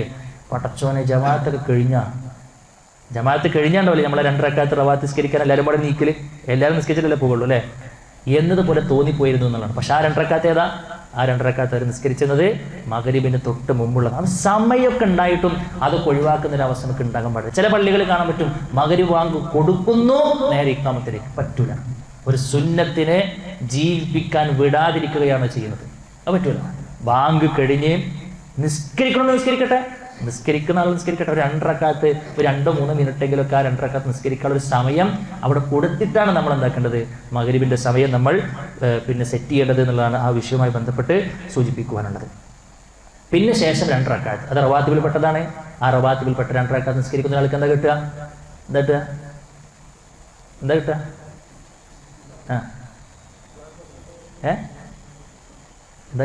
പടച്ചോനെ ജമാഅത്ത് കഴിഞ്ഞാണ്ടല്ലേ നമ്മളെ 2 റക്അത്ത് റവാത്ത് നിസ്കരിക്കാൻ എല്ലാവരും കൂടെ നീക്കല്, എല്ലാവരും നിസ്കരിച്ചിട്ടല്ലേ പോകുള്ളൂ അല്ലേ എന്നതുപോലെ തോന്നിപ്പോയിരുന്നു എന്നുള്ളതാണ്. പക്ഷെ ആ 2 റക്അത്ത് ഏതാ? ആ 2 റക്അത്ത് അവർ നിസ്കരിച്ചത് മഗ്രിബിന് തൊട്ട് മുമ്പുള്ളത്. അത് സമയമൊക്കെ ഉണ്ടായിട്ടും അതൊക്കെ ഒഴിവാക്കുന്ന ഒരു അവസ്ഥ നമുക്ക് ഉണ്ടാകാൻ പാടില്ല. ചില പള്ളികളിൽ കാണാൻ പറ്റും, മഗ്രിബ് ബാങ്ക് കൊടുക്കുന്നു നേരെ ഇഖാമത്തിലേക്ക്. പറ്റൂല. ഒരു സുന്നത്തിനെ ജീവിപ്പിക്കാൻ വിടാതിരിക്കുകയാണ് ചെയ്യുന്നത്. അത് പറ്റൂല. ബാങ്ക് കഴിഞ്ഞ് നിസ്കരിക്കട്ടെ, നിസ്കരിക്കുന്ന ആൾ നിസ്കരിക്കട്ടെ. ഒരു 2 റക്അത്ത്, ഒരു 2-3 മിനിറ്റെങ്കിലൊക്കെ ആ 2 റക്അത്ത് നിസ്കരിക്കാനുള്ള ഒരു സമയം അവിടെ കൊടുത്തിട്ടാണ് നമ്മൾ എന്താക്കേണ്ടത്, മഗ്‌രിബിന്റെ സമയം നമ്മൾ പിന്നെ സെറ്റ് ചെയ്യേണ്ടത് എന്നുള്ളതാണ് ആ വിഷയവുമായി ബന്ധപ്പെട്ട് സൂചിപ്പിക്കുവാനുള്ളത്. പിന്നെ ശേഷം 2 റക്അത്ത്, അത് റവാത്തിബിൽപ്പെട്ടതാണ്. ആ റവാത്തിബിൽപ്പെട്ട 2 റക്അത്ത് നിസ്കരിക്കുന്ന ആൾക്ക് എന്താ കിട്ടുക? എന്താ കിട്ടുക? എന്താ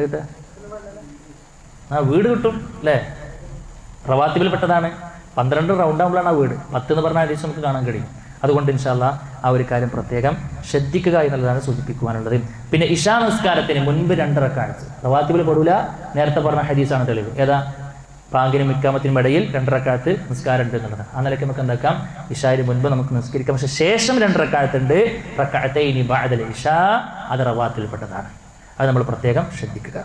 കിട്ടുക? വീട് കിട്ടും അല്ലേ? റവാത്തിബിൽപ്പെട്ടതാണ്. 12 റൗണ്ട് ആകുമ്പോഴാണ് ആ വീട്. 10 എന്ന് പറഞ്ഞ ഹദീസ് നമുക്ക് കാണാൻ കഴിയും. അതുകൊണ്ട് ഇൻഷാ അല്ലാഹ് ആ ഒരു കാര്യം പ്രത്യേകം ശ്രദ്ധിക്കുക എന്നുള്ളതാണ് സൂചിപ്പിക്കുവാനുള്ളത്. പിന്നെ ഇശാ നിസ്കാരത്തിന് മുൻപ് 2 റക്അത്ത് റവാത്തിബിൽ പെടൂല. നേരത്തെ പറഞ്ഞ ഹദീസാണ് തെളിവ്. ഏതാ? പാങ്കിനും ഇക്കാമത്തിനും ഇടയിൽ 2 റക്അത്ത് നിസ്കാരം ഉണ്ട് എന്നുള്ളത്. ആ നിലയ്ക്ക് നമുക്ക് എന്താക്കാം, ഇശാന് മുൻപ് നമുക്ക് നിസ്കരിക്കാം. പക്ഷെ ശേഷം 2 റക്അത്ത് ഉണ്ട്, റക്അത്തൈനി ബഅദൽ ഇശാ, അത് റവാത്തിബിൽപ്പെട്ടതാണ്. അത് നമ്മൾ പ്രത്യേകം ശ്രദ്ധിക്കുക.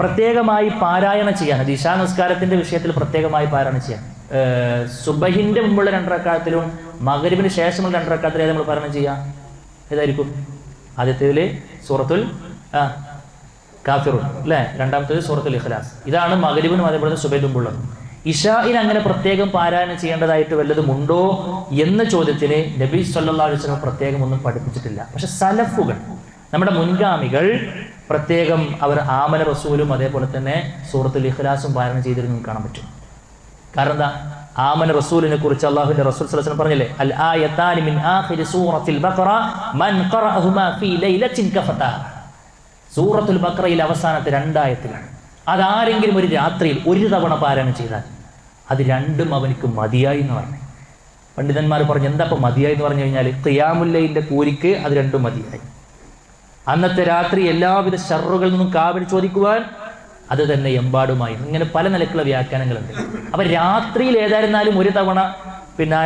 പ്രത്യേകമായി പാരായണം ചെയ്യാൻ, അത് ഇശാ നിസ്കാരത്തിന്റെ വിഷയത്തിൽ പ്രത്യേകമായി പാരായണം ചെയ്യാൻ, സുബഹിന്റെ മുമ്പുള്ള 2 റക്അത്തിലും മഗ്‌രിബിന് ശേഷമുള്ള 2 റക്അത്തിലും ഏത് നമ്മൾ പാരായണം ചെയ്യാം? ഏതായിരിക്കും? ആദ്യത്തേതിൽ സൂറത്തുൽ കാഫിറൂൻ അല്ലേ? രണ്ടാമത്തേത് സൂറത്തുൽ ഇഖ്ലാസ്. ഇതാണ് മഗ്‌രിബിനും അതേപോലെ സുബഹിന്റെ മുമ്പുള്ളത്. ഇശാഇന് അങ്ങനെ പ്രത്യേകം പാരായണം ചെയ്യേണ്ടതായിട്ട് വല്ലതുമുണ്ടോ എന്ന ചോദ്യത്തിന് നബി സല്ലല്ലാഹു അലൈഹി വസല്ലം പ്രത്യേകം ഒന്നും പഠിപ്പിച്ചിട്ടില്ല. പക്ഷെ സലഫുകൾ, നമ്മുടെ മുൻഗാമികൾ പ്രത്യേകം അവർ ആമന റസൂലും അതേപോലെ തന്നെ സൂറത്തുൽ ഇഖ്ലാസും പാരായണം ചെയ്തിരുന്നു കാണാൻ പറ്റും. കാരണം എന്താ? ആമന റസൂലിനെ കുറിച്ച് അല്ലാഹുവിന്റെ റസൂൽ സ്വല്ലല്ലാഹു അലൈഹി വസല്ലം പറഞ്ഞില്ലേ, അൽ ആയതാനി മിൻ ആഖിരി സൂറത്തുൽ ബഖറ മൻ ഖറഅഹുമാ ഫീ ലൈലത്തിൻ കഫതാ. സൂറത്തുൽ ബഖറയിലെ അവസാനത്തെ 2 ആയത്തുകളാണ്. അതാരെങ്കിലും ഒരു രാത്രിയിൽ 1 തവണ പാരായണം ചെയ്താൽ അത് 2ഉം അവനിക്ക് മതിയായി എന്ന് പറഞ്ഞു. പണ്ഡിതന്മാർ പറഞ്ഞു, എന്താ ഇപ്പം മതിയായി എന്ന് പറഞ്ഞു കഴിഞ്ഞാൽ, ഖിയാമുൽ ലൈലിന്റെ കൂലിക്ക് അത് 2ഉം മതിയായി. അന്നത്തെ രാത്രി എല്ലാവിധ ശർറുകളിൽ നിന്നും കാവൽ ചോദിക്കുവാൻ അത് തന്നെ എമ്പാടുമായി. ഇങ്ങനെ പല നിലക്കുള്ള വ്യാഖ്യാനങ്ങളുണ്ട്. അപ്പൊ രാത്രിയിൽ ഏതായിരുന്നാലും 1 തവണ പിന്നെ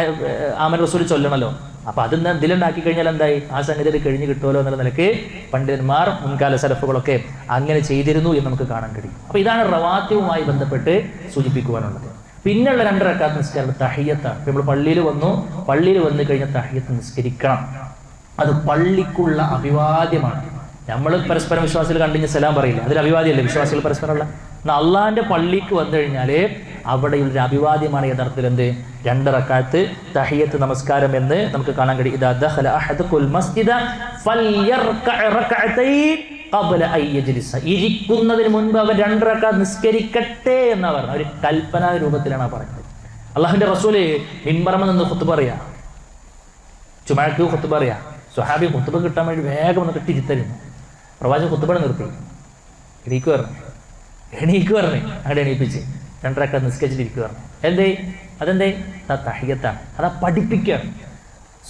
ആമൻ റസൂൽ ചൊല്ലണമല്ലോ. അപ്പൊ അത് ഇതിലുണ്ടാക്കി കഴിഞ്ഞാൽ എന്തായി, ആ സംഗതി അത് കഴിഞ്ഞ് കിട്ടുമല്ലോ എന്നുള്ള നിലയ്ക്ക് പണ്ഡിതന്മാർ, മുൻകാല സലഫുകളൊക്കെ അങ്ങനെ ചെയ്തിരുന്നു എന്ന് നമുക്ക് കാണാൻ കഴിയും. അപ്പൊ ഇതാണ് റവാത്തിബുമായി ബന്ധപ്പെട്ട് സൂചിപ്പിക്കുവാനുള്ളത്. പിന്നെയുള്ള 2 റക്അത്ത് നിസ്കാരം തഹിയ്യത്താണ്. നമ്മൾ പള്ളിയിൽ വന്നു കഴിഞ്ഞാൽ തഹിയ്യത്ത് നിസ്കരിക്കണം. അത് പള്ളിക്കുള്ള അഭിവാദ്യമാണ്. നമ്മൾ പരസ്പരം വിശ്വാസികൾ കണ്ടുകഴിഞ്ഞ സലാം പറയില്ല, അതിൽ അഭിവാദ്യമല്ലേ വിശ്വാസികൾ പരസ്പരമുള്ള. എന്നാൽ അള്ളാഹിന്റെ പള്ളിക്ക് വന്നു കഴിഞ്ഞാൽ അവിടെയുള്ളൊരു അഭിവാദ്യമാണ് യഥാർത്ഥത്തിൽ എന്ത്, 2 റക്അത്ത് തഹിയ്യത്ത് നമസ്കാരം എന്ന് നമുക്ക് കാണാൻ കഴിയും. ഇദാ ദഖല അഹദുകുൽ മസ്ജിദ ഫൽയർകഅ റക്അതൈൻ ഖബ്ല അൻ യജ്ലിസ. ഇരിക്കുന്നതിന് മുൻപ് അവൻ 2 റക്അത്ത് നിസ്കരിക്കട്ടെ എന്നാ പറഞ്ഞത്. ഒരു കൽപ്പനാ രൂപത്തിലാണ് പറഞ്ഞത്. അള്ളാഹുവിന്റെ റസൂല് മിമ്പറിൽ നിന്ന് ഖുത്ബ പറയാ, ജുമഅക്ക് ഖുത്ബ പറയാ. സ്വഹാബി ഖുത്ബ കിട്ടാൻ വേണ്ടി വേഗം ഒന്ന് കെട്ടിരുത്തരുന്നു. പ്രവാചകൻ ഖുത്ബ നിർത്തി, എണീക്ക് പറഞ്ഞു അങ്ങോട്ട് എണീപ്പിച്ച് 2 റക്അത്ത് നിസ്കരിച്ചിരിക്കുക പറഞ്ഞു. അതെന്തേ? തഹിയ്യത്താണ്. അതാ പഠിപ്പിക്കുകയാണ്.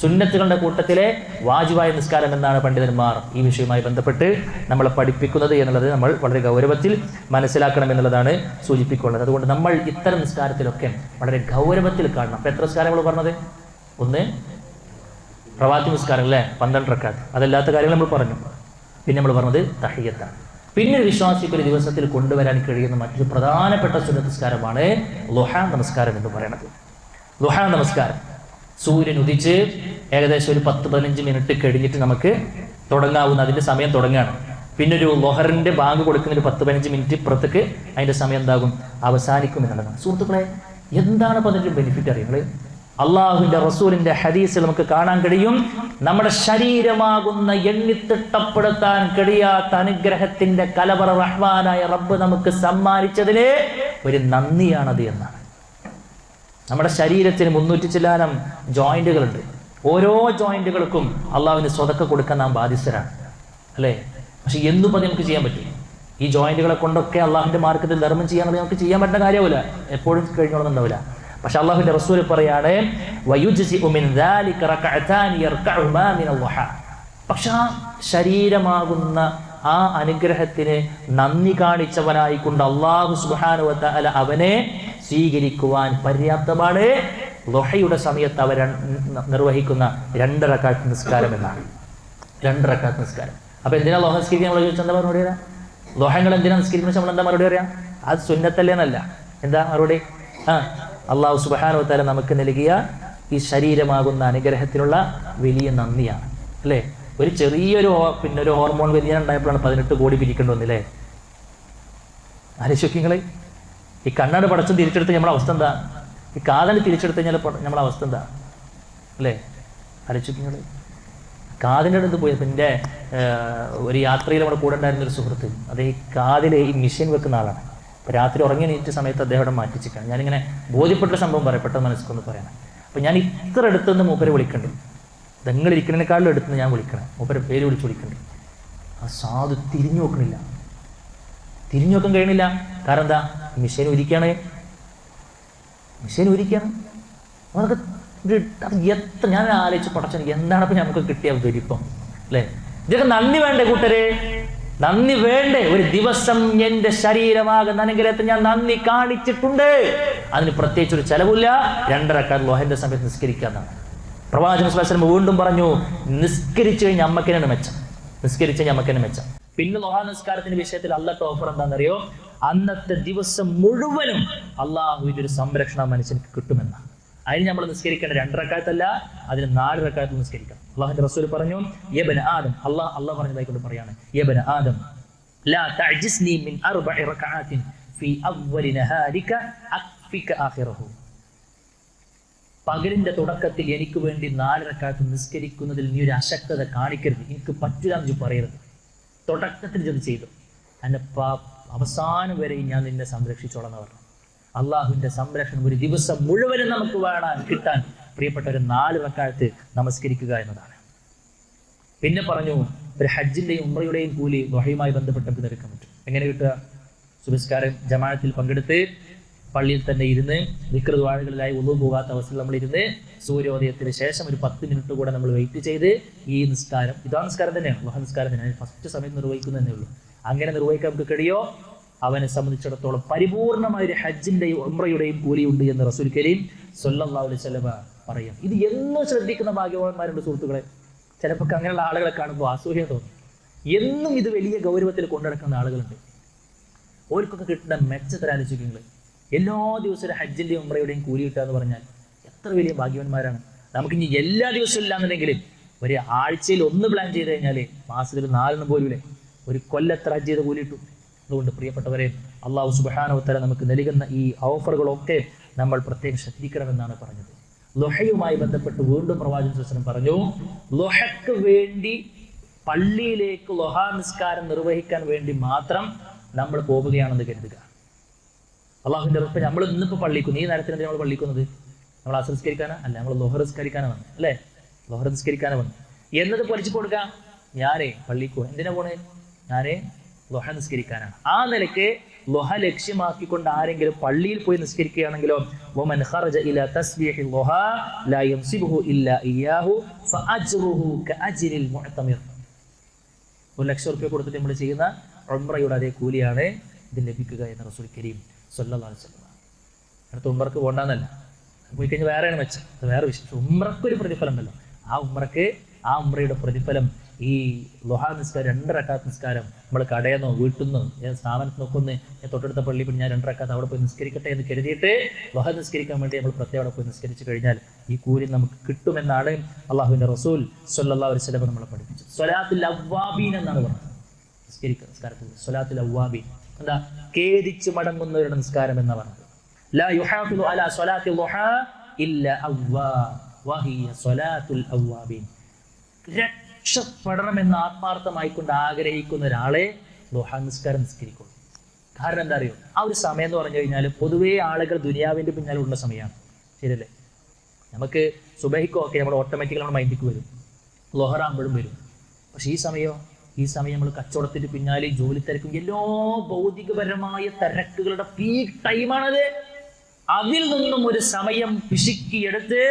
സുന്നത്തുകളുടെ കൂട്ടത്തിലെ വാജിബായ നിസ്കാരം എന്നാണ് പണ്ഡിതന്മാർ ഈ വിഷയവുമായി ബന്ധപ്പെട്ട് നമ്മളെ പഠിപ്പിക്കുന്നത് എന്നുള്ളത് നമ്മൾ വളരെ ഗൗരവത്തിൽ മനസ്സിലാക്കണം എന്നുള്ളതാണ് സൂചിപ്പിക്കുന്നത്. അതുകൊണ്ട് നമ്മൾ ഇത്തരം നിസ്കാരത്തിലൊക്കെ വളരെ ഗൗരവത്തിൽ കാണണം. അപ്പം എത്ര നിസ്കാരം നമ്മൾ പറഞ്ഞത്? 1 റവാത്തിബ് നിസ്കാരം അല്ലേ, 12 റക്അത്ത്. അതല്ലാത്ത കാര്യങ്ങൾ നമ്മൾ പറഞ്ഞു. പിന്നെ നമ്മൾ പറഞ്ഞത് തഹിയ്യത്താണ്. പിന്നെ ഒരു വിശ്വാസിക്ക് ഒരു ദിവസത്തിൽ കൊണ്ടുവരാൻ കഴിയുന്ന മറ്റൊരു പ്രധാനപ്പെട്ട സുന്നത്ത് നിസ്കാരമാണ് ളുഹാ നമസ്കാരം എന്ന് പറയുന്നത്. ളുഹാ നമസ്കാരം സൂര്യൻ ഉദിച്ച് ഏകദേശം ഒരു 10-15 മിനിറ്റ് കഴിഞ്ഞിട്ട് നമുക്ക് തുടങ്ങാവുന്ന അതിൻ്റെ സമയം തുടങ്ങുകയാണ്. പിന്നെ ഒരു ലൊഹറിൻ്റെ ബാങ്ക് കൊടുക്കുന്ന ഒരു 10-15 മിനിറ്റ് ഇപ്പുറത്തേക്ക് അതിൻ്റെ സമയം എന്താകും, അവസാനിക്കും എന്നുള്ളതാണ്. സുഹൃത്തുക്കളെ, എന്താണ് അപ്പോൾ അതിൻ്റെ ബെനിഫിറ്റ് അറിയുന്നത്? അള്ളാഹുവിന്റെ റസൂലിന്റെ ഹദീസിൽ നമുക്ക് കാണാൻ കഴിയും, നമ്മുടെ ശരീരമാകുന്ന എണ്ണിത്തിട്ടപ്പെടുത്താൻ കഴിയാത്ത അനുഗ്രഹത്തിന്റെ കലവറ റഹ്മാനായ റബ്ബ് നമുക്ക് സമ്മാനിച്ചതിന് ഒരു നന്ദിയാണത് എന്നാണ്. നമ്മുടെ ശരീരത്തിന് 300 ചില്ലാനം ജോയിന്റുകളുണ്ട്. ഓരോ ജോയിന്റുകൾക്കും അള്ളാഹുവിന് സ്വതക്ക കൊടുക്കാൻ നാം ബാധ്യസ്ഥരാണ് അല്ലേ? പക്ഷെ എന്നും അത് നമുക്ക് ചെയ്യാൻ പറ്റും. ഈ ജോയിന്റുകളെ കൊണ്ടൊക്കെ അള്ളാഹുവിന്റെ മാർഗത്തിൽ ധർമ്മം ചെയ്യാനുള്ളത് നമുക്ക് ചെയ്യാൻ പറ്റുന്ന കാര്യമില്ല, എപ്പോഴും കഴിഞ്ഞോളന്നുണ്ടാവില്ല. പക്ഷെ അള്ളാഹുവിന്റെ റസൂൽ പറയാണ്, പക്ഷെ ആ ശരീരമാകുന്ന ആ അനുഗ്രഹത്തിന് നന്ദി കാണിച്ചവനായിക്കൊണ്ട് അള്ളാഹു സുബ്ഹാനഹു വ തആല അവനെ സ്വീകരിക്കുവാൻ പര്യാപ്തമാണ് ളുഹയുടെ സമയത്ത് അവർ നിർവഹിക്കുന്ന 2 റക്അത്ത് നിസ്കാരം എന്നാണ്. 2 റക്അത്ത് നിസ്കാരം. അപ്പൊ എന്തിനാ ളുഹ നിസ്കരിക്കാൻ നമ്മൾ ചോദിച്ചാൽ എന്താ മറുപടി പറയാം? ളുഹങ്ങൾ എന്തിനാ നിസ്കരിക്കുന്ന നമ്മൾ എന്താ മറുപടി പറയാം? അത് സുന്നത്തല്ലേന്നല്ല. എന്താ മറുപടി? അള്ളാഹു സുബ്ഹാനഹു വ തആല നമുക്ക് നൽകിയ ഈ ശരീരമാകുന്ന അനുഗ്രഹത്തിനുള്ള വലിയ നന്ദിയാണ് അല്ലേ? ഒരു ചെറിയൊരു ഒരു ഹോർമോൺ വ്യതിയാനം ഉണ്ടായപ്പോഴാണ് 18 കോടി പിരിക്കേണ്ടി വന്നില്ലേ? ആലോചിക്കുക. ഈ കണ്ണാട് പടച്ചും തിരിച്ചെടുത്ത് നമ്മുടെ അവസ്ഥ എന്താ? ഈ കാതല് തിരിച്ചെടുത്ത് കഴിഞ്ഞാൽ നമ്മുടെ അവസ്ഥ എന്താ അല്ലേ? ആലോചിക്കുക. കാതിൻ്റെ അടുത്ത് പോയി. അപ്പം എൻ്റെ ഒരു യാത്രയിൽ നമ്മുടെ കൂടെ ഉണ്ടായിരുന്നൊരു സുഹൃത്ത്, അത് ഈ കാതിൽ ഈ മെഷീൻ വെക്കുന്ന ആളാണ്. അപ്പോൾ രാത്രി ഉറങ്ങി നീറ്റ സമയത്ത് അദ്ദേഹം അവിടെ മാറ്റിച്ചിരിക്കുകയാണ്. ഞാനിങ്ങനെ ബോധ്യപ്പെട്ട സംഭവം പറയാം, പെട്ടെന്ന് മനസ്സിലൊന്ന് പറയണം. അപ്പം ഞാൻ ഇത്ര അടുത്തുനിന്ന് മൂപ്പരെ വിളിക്കുന്നുണ്ട്, നിങ്ങളിരിക്കുന്നതിനേക്കാളും അടുത്തുനിന്ന് ഞാൻ വിളിക്കണം, മൂപ്പരെ പേര് വിളിച്ച് വിളിക്കുന്നുണ്ട്. ആ സാധു തിരിഞ്ഞു നോക്കണില്ല, തിരിഞ്ഞു നോക്കാൻ കഴിയണില്ല. കാരണം എന്താ? മെഷീൻ ഉരിക്കുകയാണ്. അതൊക്കെ എത്ര ഞാൻ ആലോചിച്ച് പടച്ചെനിക്ക് എന്താണ് ഇപ്പം നമുക്ക് കിട്ടിയ ദുരിപ്പം അല്ലേ? ഇതൊക്കെ നന്ദി വേണ്ടേ കൂട്ടരെ? നന്ദി വേണ്ടേ? ഒരു ദിവസം എൻ്റെ ശരീരമാകുന്ന അനുഗ്രഹത്തെ ഞാൻ നന്ദി കാണിച്ചിട്ടുണ്ട്. അതിന് പ്രത്യേകിച്ച് ഒരു ചെലവില്ല. 2 റക്അത്ത് ളുഹന്റെ സമയത്ത് നിസ്കരിക്കാന്നാണ് പ്രവാചകൻ സ്വല്ലല്ലാഹു അലൈഹി വസല്ലം വീണ്ടും പറഞ്ഞു. നിസ്കരിച്ചു കഴിഞ്ഞാൽ അമ്മക്കനാണ് മെച്ചം, നിസ്കരിച്ചു കഴിഞ്ഞാൽ അമ്മക്കന് മെച്ചം. പിന്നെ ളുഹാ നിസ്കാരത്തിന്റെ വിഷയത്തിൽ അള്ളാഹ് ഓഫർ എന്താണെന്നറിയോ? അന്നത്തെ ദിവസം മുഴുവനും അള്ളാഹുവിന്റെ ഒരു സംരക്ഷണം മനുഷ്യർക്ക് കിട്ടുമെന്നാണ്. അതിന് നമ്മൾ നിസ്കരിക്കേണ്ട 2 റക്അത്തല്ല, അതിന് 4 റക്അത്ത് നിസ്കരിക്കണം. അള്ളാഹുവിന്റെ റസൂൽ പറഞ്ഞു, യബ്ന ആദം, അള്ളാഹ് പറഞ്ഞതായിക്കൊണ്ട് പറയാണ്, യബ്ന ആദം ലാ തഅജിസ്നി മിൻ 4 റക്അത്തിൻ ഫീ അവ്വലി നഹാരിക അക്ഫിക ആഖിറഹു. പകലിന്റെ തുടക്കത്തിൽ എനിക്ക് വേണ്ടി 4 റക്അത്ത് നിസ്കരിക്കുന്നതിൽ നീ ഒരു അശക്തത കാണിക്കരുത്, എനിക്ക് പറ്റില്ല എന്ന് പറയരുത്. തുടക്കത്തിൽ ഇത് ചെയ്തു, എന്നെ അവസാനം വരെ ഞാൻ നിന്നെ സംരക്ഷിച്ചോളാം എന്ന് പറഞ്ഞു. അള്ളാഹുവിന്റെ സംരക്ഷണം ഒരു ദിവസം മുഴുവനും നമുക്ക് കിട്ടാൻ പ്രിയപ്പെട്ട ഒരു 4 റക്അത്ത് നമസ്കരിക്കുക എന്നതാണ്. പിന്നെ പറഞ്ഞു, ഒരു ഹജ്ജിന്റെയും ഉംറയുടെയും കൂലി ദുഹയുമായി ബന്ധപ്പെട്ട് നമുക്ക് എടുക്കാൻ പറ്റും. എങ്ങനെ കിട്ടുക? സുബഹിസ്കാരം ജമാഅത്തിൽ പങ്കെടുത്ത് പള്ളിയിൽ തന്നെ ഇരുന്ന് ദിക്ർ ദുആകളിലായി ഒന്നും പോകാത്ത അവസ്ഥയിൽ നമ്മൾ ഇരുന്ന് സൂര്യോദയത്തിന് ശേഷം ഒരു 10 മിനിറ്റ് കൂടെ നമ്മൾ വെയിറ്റ് ചെയ്ത് ഈ നിസ്കാരം, ഇതാ നിസ്കാരം തന്നെയാണ്, ളുഹ നിസ്കാരം തന്നെയാണ്, ഫസ്റ്റ് സമയം നിർവഹിക്കുന്നതന്നെ ഉള്ളൂ. അങ്ങനെ നിർവഹിക്കാൻ നമുക്ക് കഴിയോ? അവനെ സംബന്ധിച്ചിടത്തോളം പരിപൂർണമായ ഒരു ഹജ്ജിന്റെയും ഉംറയുടെയും കൂലിയുണ്ട് എന്ന് റസൂൽ കരീം സ്വല്ലല്ലാഹു അലൈഹി വസല്ലം പറയും. ഇത് എന്നും ശ്രദ്ധിക്കുന്ന ഭാഗ്യവാന്മാരുണ്ട് സുഹൃത്തുക്കളെ. ചിലപ്പോൾ അങ്ങനെയുള്ള ആളുകളെ കാണുമ്പോൾ അസൂയ തോന്നും. എന്നും ഇത് വലിയ ഗൗരവത്തിൽ കൊണ്ടുനടക്കുന്ന ആളുകളുണ്ട്. ഓർക്കൊക്കെ കിട്ടുന്ന മെച്ചത്തിൽ ആലോചിക്കുന്നത് എല്ലാ ദിവസവും ഒരു ഹജ്ജിന്റെയും ഉംറയുടെയും കൂലി കിട്ടുക എന്ന് പറഞ്ഞാൽ എത്ര വലിയ ഭാഗ്യവാന്മാരാണ്. നമുക്കിനി എല്ലാ ദിവസവും ഇല്ലാന്നുണ്ടെങ്കിലും ഒരു ആഴ്ചയിൽ 1 പ്ലാൻ ചെയ്ത് കഴിഞ്ഞാൽ മാസത്തിൽ 4 പോലുമില്ലേ, ഒരു കൊല്ലത്ര ഹജ്ജ് ചെയ്ത് കൂലി കിട്ടും. അതുകൊണ്ട് പ്രിയപ്പെട്ടവരെ, അള്ളാഹു സുബ്ഹാനഹു വ തആല നമുക്ക് നൽകുന്ന ഈ ഓഫറുകളൊക്കെ നമ്മൾ പ്രത്യേകം ശ്രദ്ധിക്കണമെന്നാണ് പറഞ്ഞത്. ളുഹയുമായി ബന്ധപ്പെട്ട് വീണ്ടും പ്രവാചകൻ സ്വല്ലല്ലാഹു അലൈഹി വസല്ലം പറഞ്ഞു, ളുഹയ്ക്ക് വേണ്ടി പള്ളിയിലേക്ക് ളുഹാ നിസ്കാരം നിർവഹിക്കാൻ വേണ്ടി മാത്രം നമ്മൾ പോവുകയാണെന്ന് കരുതുക. അള്ളാഹുവിന്റെ റബ്ബ്, നമ്മൾ ഇന്നിപ്പോൾ പള്ളിക്കുന്നു, ഈ നേരത്തിന് നമ്മൾ പള്ളിക്കുന്നത് നമ്മൾ അസ്ർ നിസ്കരിക്കാനാ? അല്ല, നമ്മൾ ളുഹ നിസ്കരിക്കാനാ വന്നത് അല്ലേ? ളുഹ നിസ്കരിക്കാനാ വന്നത് എന്നത് പൊലിച്ചു കൊടുക്കാം. ഞാനേ പള്ളിക്കോ എന്തിനാ പോണേ? ഞാനേ ളുഹ നിസ്കരിക്കാനാണ്. ആ നിലയ്ക്ക് ളുഹ ലക്ഷ്യമാക്കിക്കൊണ്ട് ആരെങ്കിലും പള്ളിയിൽ പോയി നിസ്കരിക്കുകയാണെങ്കിലോ, വമൻ ഖറജ ഇലാ തസ്ബീഹി ളുഹ ലാ യൻസിബുഹു ഇല്ലാ ഇയ്യാഹു ഫഅജ്റുഹു കഅജ്രിൽ മുഅ്തമിർ. 1 ലക്ഷം രൂപ കൊടുത്തിട്ട് നമ്മൾ ചെയ്യുന്ന ഉംറയുടെ അതേ കൂലിയാണ് ഇത് ലഭിക്കുക എന്ന് റസൂൽ കരീം സ്വല്ലല്ലാഹു അലൈഹി വസല്ലം. അടുത്ത ഉംറക്ക് പോകണ്ടെന്നല്ല, പോയി കഴിഞ്ഞാൽ വേറെയാണ് മെച്ചം, അത് വേറെ വിഷയം. ഉംറക്കൊരു പ്രതിഫലം ഉണ്ടല്ലോ, ആ ഉംറയുടെ പ്രതിഫലം ഈ ളുഹാ നിസ്കാരം 2 റക്അത്ത് നിസ്കാരം നമ്മൾ കടയെന്നോ വീട്ടിൽ നിന്നോ സ്ഥാപനത്തിൽ നോക്കൊന്ന് തൊട്ടടുത്ത പള്ളി പിന്നെ ഞാൻ 2 റക്അത്ത് അവിടെ പോയി നിസ്കരിക്കട്ടെ എന്ന് കരുതിയിട്ട് ളുഹ നിസ്കരിക്കാൻ വേണ്ടി നമ്മൾ പ്രത്യേകം അവിടെ പോയി നിസ്കരിച്ചു കഴിഞ്ഞാൽ ഈ കൂലി നമുക്ക് കിട്ടുമെന്നാണ് അള്ളാഹുവിന്റെ റസൂൽ സ്വല്ലല്ലാഹു അലൈഹി വസല്ലം നമ്മളെ പഠിപ്പിച്ചത്. സ്വലാത്തുൽ അവ്വാബീൻ എന്നാണ് പറഞ്ഞത്. നിസ്കാരത്തിൽ സ്വലാത്തുൽ അവ്വാബീൻ എന്താ? ഖേദിച്ച് മടങ്ങുന്നവരുടെ നിസ്കാരം എന്നാ പറഞ്ഞത്. ലാ യുഹാഫിദു അലാ സ്വലാത്തി ളുഹാ ഇല്ലാ അവ്വാബ് വഹിയ സ്വലാത്തുൽ അവ്വാബീൻ. രക്ഷപ്പെടണമെന്ന് ആത്മാർത്ഥമായിക്കൊണ്ട് ആഗ്രഹിക്കുന്ന ഒരാളെ ളുഹാ നിസ്കാരം നിസ്കരിക്കുള്ളൂ. കാരണം എന്താ അറിയോ? ആ ഒരു സമയം എന്ന് പറഞ്ഞു കഴിഞ്ഞാൽ പൊതുവേ ആളുകൾ ദുനിയാവിന്റെ പിന്നാലെ ഉള്ള സമയമാണ്, ശരിയല്ലേ? നമുക്ക് സുബഹിക്കോ ഒക്കെ നമ്മൾ ഓട്ടോമാറ്റിക്കലി നമ്മുടെ മൈൻഡിക്ക് വരും, ളുഹറാകുമ്പോഴും വരും. പക്ഷെ ഈ സമയം നമ്മൾ കച്ചവടത്തിന്റെ പിന്നാലെ ജോലി തിരക്കും, എല്ലാ ഭൗതികപരമായ തിരക്കുകളുടെ പീക്ക് ടൈമാണത്. അതിൽ നിന്നും ഒരു സമയം പിശുക്കിയെടുത്ത്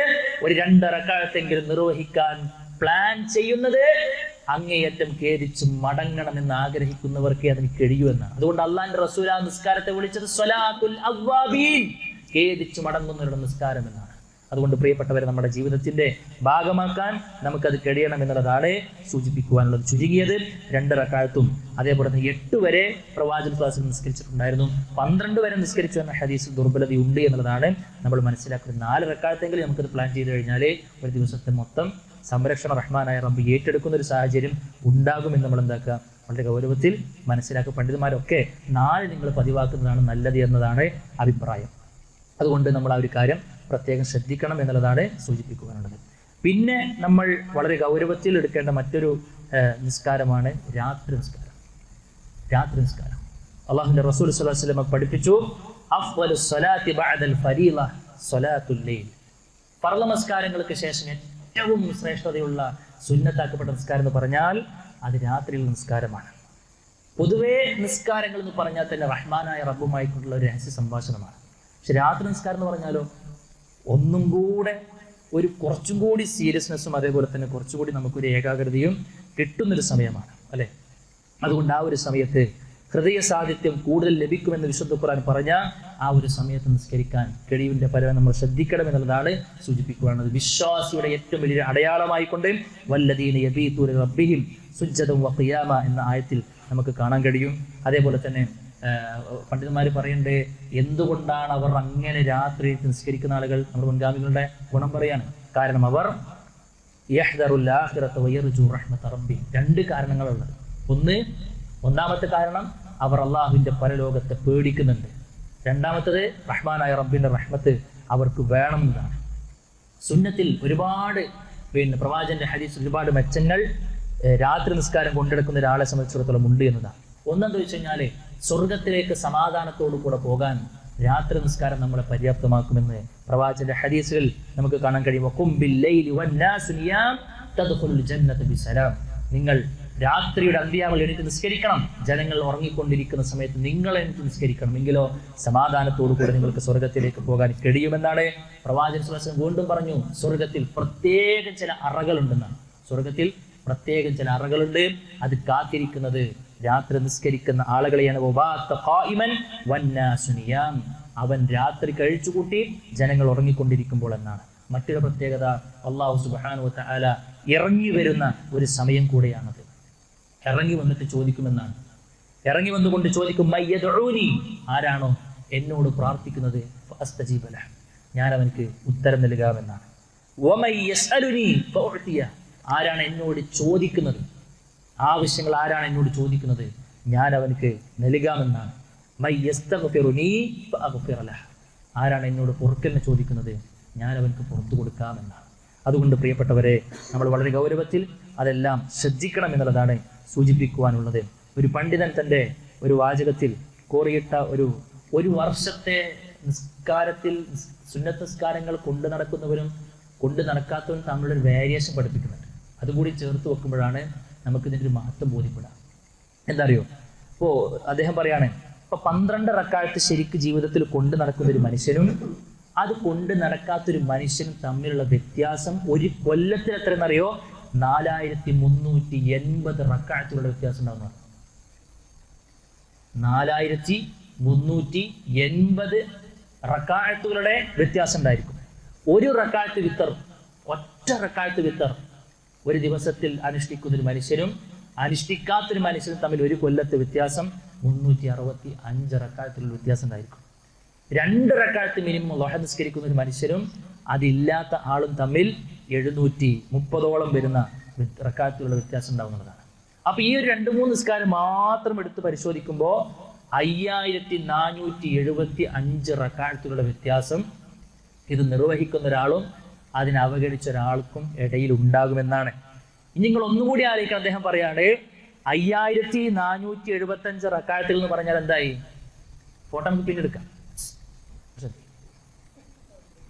ഒരു 2 റക്അത്തെങ്കിലും നിർവഹിക്കാൻ പ്ലാൻ ചെയ്യുന്നത് അങ്ങേയറ്റം ഖേദിച്ച് മടങ്ങണമെന്ന് ആഗ്രഹിക്കുന്നവർക്കേ അതിന് കഴിയുമെന്നാണ്. അതുകൊണ്ട് അള്ളാന്റെ റസൂൽ ആ നിസ്കാരത്തെ വിളിച്ചത് സ്വലാത്തുൽ അവ്വാബീൻ, ഖേദിച്ച് മടങ്ങുന്നവരുടെ നിസ്കാരം എന്നാണ്. അതുകൊണ്ട് പ്രിയപ്പെട്ടവരെ, നമ്മുടെ ജീവിതത്തിന്റെ ഭാഗമാക്കാൻ നമുക്കത് കഴിയണം എന്നുള്ളതാണ് സൂചിപ്പിക്കുവാനുള്ളത്. ചുരുങ്ങിയത് 2 റക്അത്തും അതേപോലെ തന്നെ 8 വരെ പ്രവാചകൻ ക്ലാസ്സിൽ നിസ്കരിച്ചിട്ടുണ്ടായിരുന്നു. 12 വരെ നിസ്കരിച്ചു എന്ന ഹദീസിൽ ദുർബലതയുണ്ട് എന്നുള്ളതാണ് നമ്മൾ മനസ്സിലാക്കുന്നത്. 4 റക്അത്തെങ്കിലും നമുക്കത് പ്ലാൻ ചെയ്ത് കഴിഞ്ഞാൽ ഒരു ദിവസത്തെ മൊത്തം സംരക്ഷണ റഹ്മാനായ റബ്ബ് ഏറ്റെടുക്കുന്ന ഒരു സാഹചര്യം ഉണ്ടാകുമെന്ന് നമ്മൾ എന്താക്കുക, വളരെ ഗൗരവത്തിൽ മനസ്സിലാക്കുക. പണ്ഡിതന്മാരൊക്കെ 4 നിങ്ങൾ പതിവാക്കുന്നതാണ് നല്ലത് എന്നതാണ് അഭിപ്രായം. അതുകൊണ്ട് നമ്മൾ ആ ഒരു കാര്യം പ്രത്യേകം ശ്രദ്ധിക്കണം എന്നുള്ളതാണ് സൂചിപ്പിക്കുവാനുള്ളത്. പിന്നെ നമ്മൾ വളരെ ഗൗരവത്തിൽ എടുക്കേണ്ട മറ്റൊരു നിസ്കാരമാണ് രാത്രി നിസ്കാരം. രാത്രി നിസ്കാരം അള്ളാഹുവിൻ്റെ റസൂൽ സ്വല്ലല്ലാഹു അലൈഹി വസല്ലം പഠിപ്പിച്ചു, അഫ്ളലുസ് സ്വലാത്തി ബഅദൽ ഫരീള സ്വലാത്തുൽ ലൈൽ. ഫർള് നമസ്കാരങ്ങൾക്ക് ശേഷം ഏറ്റവും ശ്രേഷ്ഠതയുള്ള സുന്നത്താക്കപ്പെട്ട നിസ്കാരം എന്ന് പറഞ്ഞാൽ അത് രാത്രിയിലെ നിസ്കാരമാണ്. പൊതുവേ നിസ്കാരങ്ങൾ എന്ന് പറഞ്ഞാൽ തന്നെ റഹ്മാനായ റബ്ബുമായിട്ടുള്ള ഒരു രഹസ്യ സംഭാഷണമാണ്. പക്ഷെ രാത്രി നിസ്കാരം എന്ന് പറഞ്ഞാലോ ഒന്നും കൂടെ കുറച്ചും കൂടി സീരിയസ്നെസ്സും അതേപോലെ തന്നെ കുറച്ചുകൂടി നമുക്കൊരു ഏകാഗ്രതയും കിട്ടുന്നൊരു സമയമാണ് അല്ലേ. അതുകൊണ്ട് ആ ഒരു സമയത്ത് ഹൃദയ സാന്നിധ്യം കൂടുതൽ ലഭിക്കുമെന്ന് വിശുദ്ധ ഖുർആൻ പറഞ്ഞ ആ ഒരു സമയത്ത് നിസ്കരിക്കാൻ കഴിവിൻ്റെ പരമം നമ്മൾ ശ്രദ്ധിക്കണം എന്നുള്ളതാണ് സൂചിപ്പിക്കുകയാണത്. വിശ്വാസിയുടെ ഏറ്റവും വലിയ അടയാളമായിക്കൊണ്ട് വല്ലദീന യബീതൂന റബ്ബിഹിം സുജ്ജദൻ വഖിയാമ എന്ന ആയത്തിൽ നമുക്ക് കാണാൻ കഴിയും. അതേപോലെ തന്നെ പണ്ഡിതന്മാർ പറയുന്നുണ്ട്, എന്തുകൊണ്ടാണ് അവർ അങ്ങനെ രാത്രി നിസ്കരിക്കുന്ന ആളുകൾ നമ്മുടെ മുൻഗാമികളുടെ ഗുണം പറയാണ്. കാരണം അവർ യഹ്ദറുൽ ആഖിറത വയർജു റഹ്മത റബ്ബി. 2 കാരണങ്ങളുള്ളത്. ഒന്നാമത്തെ കാരണം അവർ അള്ളാഹുവിൻ്റെ പരലോകത്തെ പേടിക്കുന്നുണ്ട്. രണ്ടാമത്തത് റഹ്മാനായ റബ്ബിൻ്റെ റഹ്മത്ത് അവർക്ക് വേണമെന്നതാണ്. സുന്നത്തിൽ ഒരുപാട് പ്രവാചകന്റെ ഹദീസിൽ ഒരുപാട് മെച്ചങ്ങൾ രാത്രി നിസ്കാരം കൊണ്ടെടുക്കുന്ന ഒരാളെ സംബന്ധിച്ചിടത്തോളം ഉണ്ട് എന്നതാണ്. ഒന്നെന്താ വെച്ച് കഴിഞ്ഞാൽ സ്വർഗത്തിലേക്ക് സമാധാനത്തോടു കൂടെ പോകാൻ രാത്രി നിസ്കാരം നമ്മളെ പര്യാപ്തമാക്കുമെന്ന് പ്രവാചകന്റെ ഹദീസുകൾ നമുക്ക് കാണാൻ കഴിയും. നിങ്ങൾ രാത്രിയുടെ അന്ത്യാമൽ എണീറ്റ് നിസ്കരിക്കണം. ജനങ്ങൾ ഉറങ്ങിക്കൊണ്ടിരിക്കുന്ന സമയത്ത് നിങ്ങൾ എണീറ്റ് നിസ്കരിക്കണം, എങ്കിലോ സമാധാനത്തോടു കൂടെ നിങ്ങൾക്ക് സ്വർഗത്തിലേക്ക് പോകാൻ കഴിയുമെന്നാണ് പ്രവാചകൻ സ്വല്ലല്ലാഹു അലൈഹി വസല്ലം വീണ്ടും പറഞ്ഞു. സ്വർഗത്തിൽ പ്രത്യേകം ചില അറകളുണ്ടെന്നാണ്. സ്വർഗത്തിൽ പ്രത്യേകം ചില അറകളുണ്ട്, അത് കാത്തിരിക്കുന്നത് രാത്രി നിസ്കരിക്കുന്ന ആളുകളെയാണ്. അവൻ രാത്രി കഴിച്ചുകൂട്ടി ജനങ്ങൾ ഉറങ്ങിക്കൊണ്ടിരിക്കുമ്പോൾ എന്നാണ്. മറ്റൊരു പ്രത്യേകത, അല്ലാഹു സുബ്ഹാനഹു വ തആല ഇറങ്ങി വരുന്ന ഒരു സമയം കൂടെയാണത്. ഇറങ്ങി വന്നിട്ട് ചോദിക്കുമെന്നാണ്. ഇറങ്ങി വന്നുകൊണ്ട് ചോദിക്കും, മയ്യദ്ഊനി, ആരാണോ എന്നോട് പ്രാർത്ഥിക്കുന്നത്, ഫഅസ്തജീബ ലഹു, ഞാൻ അവനക്ക് ഉത്തരം നൽകാമെന്നാണ്. വമയ്യസ്അലുനി ഫഉതിയ, ആരാണ് എന്നോട് ചോദിക്കുന്നത്, ആവശ്യങ്ങൾ ആരാണ് എന്നോട് ചോദിക്കുന്നത്, ഞാൻ അവനക്ക് നൽകാമെന്നാണ്. മയ്യസ്തഗ്ഫിറുനി ഫഅഗ്ഫിറ ലഹു, ആരാണ് എന്നോട് പൊറുക്കലിനെ ചോദിക്കുന്നത്, ഞാൻ അവനക്ക് പുറത്തു കൊടുക്കാമെന്നാണ്. അതുകൊണ്ട് പ്രിയപ്പെട്ടവരെ, നമ്മൾ വളരെ ഗൗരവത്തിൽ അതെല്ലാം ശ്രദ്ധിക്കണം എന്നുള്ളതാണ് സൂചിപ്പിക്കുവാനുള്ളത്. ഒരു പണ്ഡിതൻ തൻ്റെ ഒരു വാചകത്തിൽ കോറിയിട്ട ഒരു വർഷത്തെ നിസ്കാരത്തിൽ സുന്നത്ത് നിസ്കാരങ്ങൾ കൊണ്ടു നടക്കുന്നവരും കൊണ്ടു നടക്കാത്തവരും തമ്മിലൊരു വേരിയേഷൻ പഠിപ്പിക്കുന്നുണ്ട്. അതുകൂടി ചേർത്ത് വെക്കുമ്പോഴാണ് നമുക്ക് ഇതിൻ്റെ ഒരു മഹത്വം ബോധ്യപ്പെടാം. എന്താ അറിയോ, ഇപ്പോൾ അദ്ദേഹം പറയാണ്, ഇപ്പോൾ 12 റക്അത്ത് ശരിക്ക് ജീവിതത്തിൽ കൊണ്ടു നടക്കുന്ന ഒരു മനുഷ്യനും അത് കൊണ്ട് നടക്കാത്തൊരു മനുഷ്യനും തമ്മിലുള്ള വ്യത്യാസം ഒരു കൊല്ലത്തിൽ എത്രയെന്നറിയോ, 4380 റക്അത്തുകളുടെ വ്യത്യാസം ഉണ്ടാവുന്നതാണ്. 4380 റക്അത്തുകളുടെ വ്യത്യാസം ഉണ്ടായിരിക്കും. ഒരു റക്അത്ത് വിത്തർ, ഒറ്റ റക്അത്ത് വിത്തർ ഒരു ദിവസത്തിൽ അനുഷ്ഠിക്കുന്നൊരു മനുഷ്യനും അനുഷ്ഠിക്കാത്തൊരു മനുഷ്യനും തമ്മിൽ ഒരു കൊല്ലത്തെ വ്യത്യാസം 365 റക്അത്തുകളുടെ വ്യത്യാസം ഉണ്ടായിരിക്കും. 2 റക്അത്ത് മിനിമം ളുഹ നിസ്കരിക്കുന്ന ഒരു മനുഷ്യരും അതില്ലാത്ത ആളും തമ്മിൽ 730ഓളം വരുന്ന റക്അത്തുകളുടെ വ്യത്യാസം ഉണ്ടാവുന്നതാണ്. അപ്പൊ ഈ ഒരു 2-3 നിസ്കാരം മാത്രം എടുത്ത് പരിശോധിക്കുമ്പോൾ 5475 റക്അത്തുകളുടെ വ്യത്യാസം ഇത് നിർവഹിക്കുന്ന ഒരാളും അതിനെ അവഗണിച്ച ഒരാൾക്കും ഇടയിൽ ഉണ്ടാകുമെന്നാണ്. ഇനി നിങ്ങൾ ഒന്നുകൂടി ആലോചിക്കണം. അദ്ദേഹം പറയാണ് 5475 റക്അത്തുകൾ എന്ന് പറഞ്ഞാൽ എന്തായി? ഫോട്ടോ നമുക്ക് പിന്നെടുക്കാം.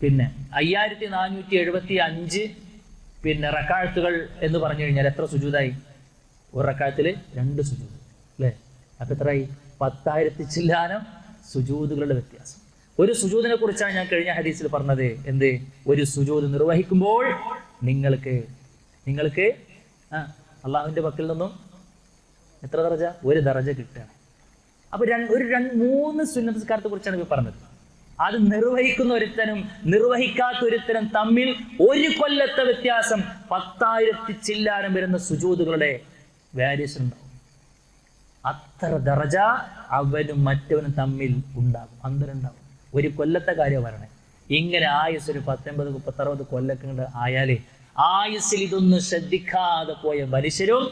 പിന്നെ 5475 റക്അത്തുകൾ എന്ന് പറഞ്ഞു കഴിഞ്ഞാൽ എത്ര സുജൂദായി? ഒരു റക്അത്തിൽ 2 സുജൂദ് അല്ലേ? അപ്പൊ എത്രയായി? 10,000 ചില്ലാനം സുജൂദുകളുടെ വ്യത്യാസം. ഒരു സുജൂദിനെ കുറിച്ചാണ് ഞാൻ കഴിഞ്ഞ ഹദീസിൽ പറഞ്ഞത്. എന്ത്? ഒരു സുജൂദ് നിർവഹിക്കുമ്പോൾ നിങ്ങൾക്ക് അള്ളാഹുവിന്റെ പക്കൽ നിന്നും എത്ര ദറജ? 1 ദറജ കിട്ടുകയാണ്. അപ്പൊ 3 സുന്നത്ത് നിസ്കാരത്തെ കുറിച്ചാണ് ഇപ്പൊ പറഞ്ഞത്. അത് നിർവഹിക്കുന്ന ഒരുത്തനും നിർവഹിക്കാത്ത ഒരുത്തനും തമ്മിൽ ഒരു കൊല്ലത്തെ വ്യത്യാസം 10,000 ചില്ലാനം വരുന്ന സുജൂദുകളുടെ വേരിയേഷൻ ഉണ്ടാവും. അത്ര ദറജ അവനും മറ്റവനും തമ്മിൽ ഉണ്ടാകും, അന്തരുണ്ടാകും. ഒരു കൊല്ലത്തെ കാര്യം പറയണേ. ഇങ്ങനെ ആയുസ് ഒരു 19, 30, 60 കൊല്ലൊക്കെ ആയാലേ ആയുസ്സിൽ ഇതൊന്നും ശ്രദ്ധിക്കാതെ പോയ മനുഷ്യരും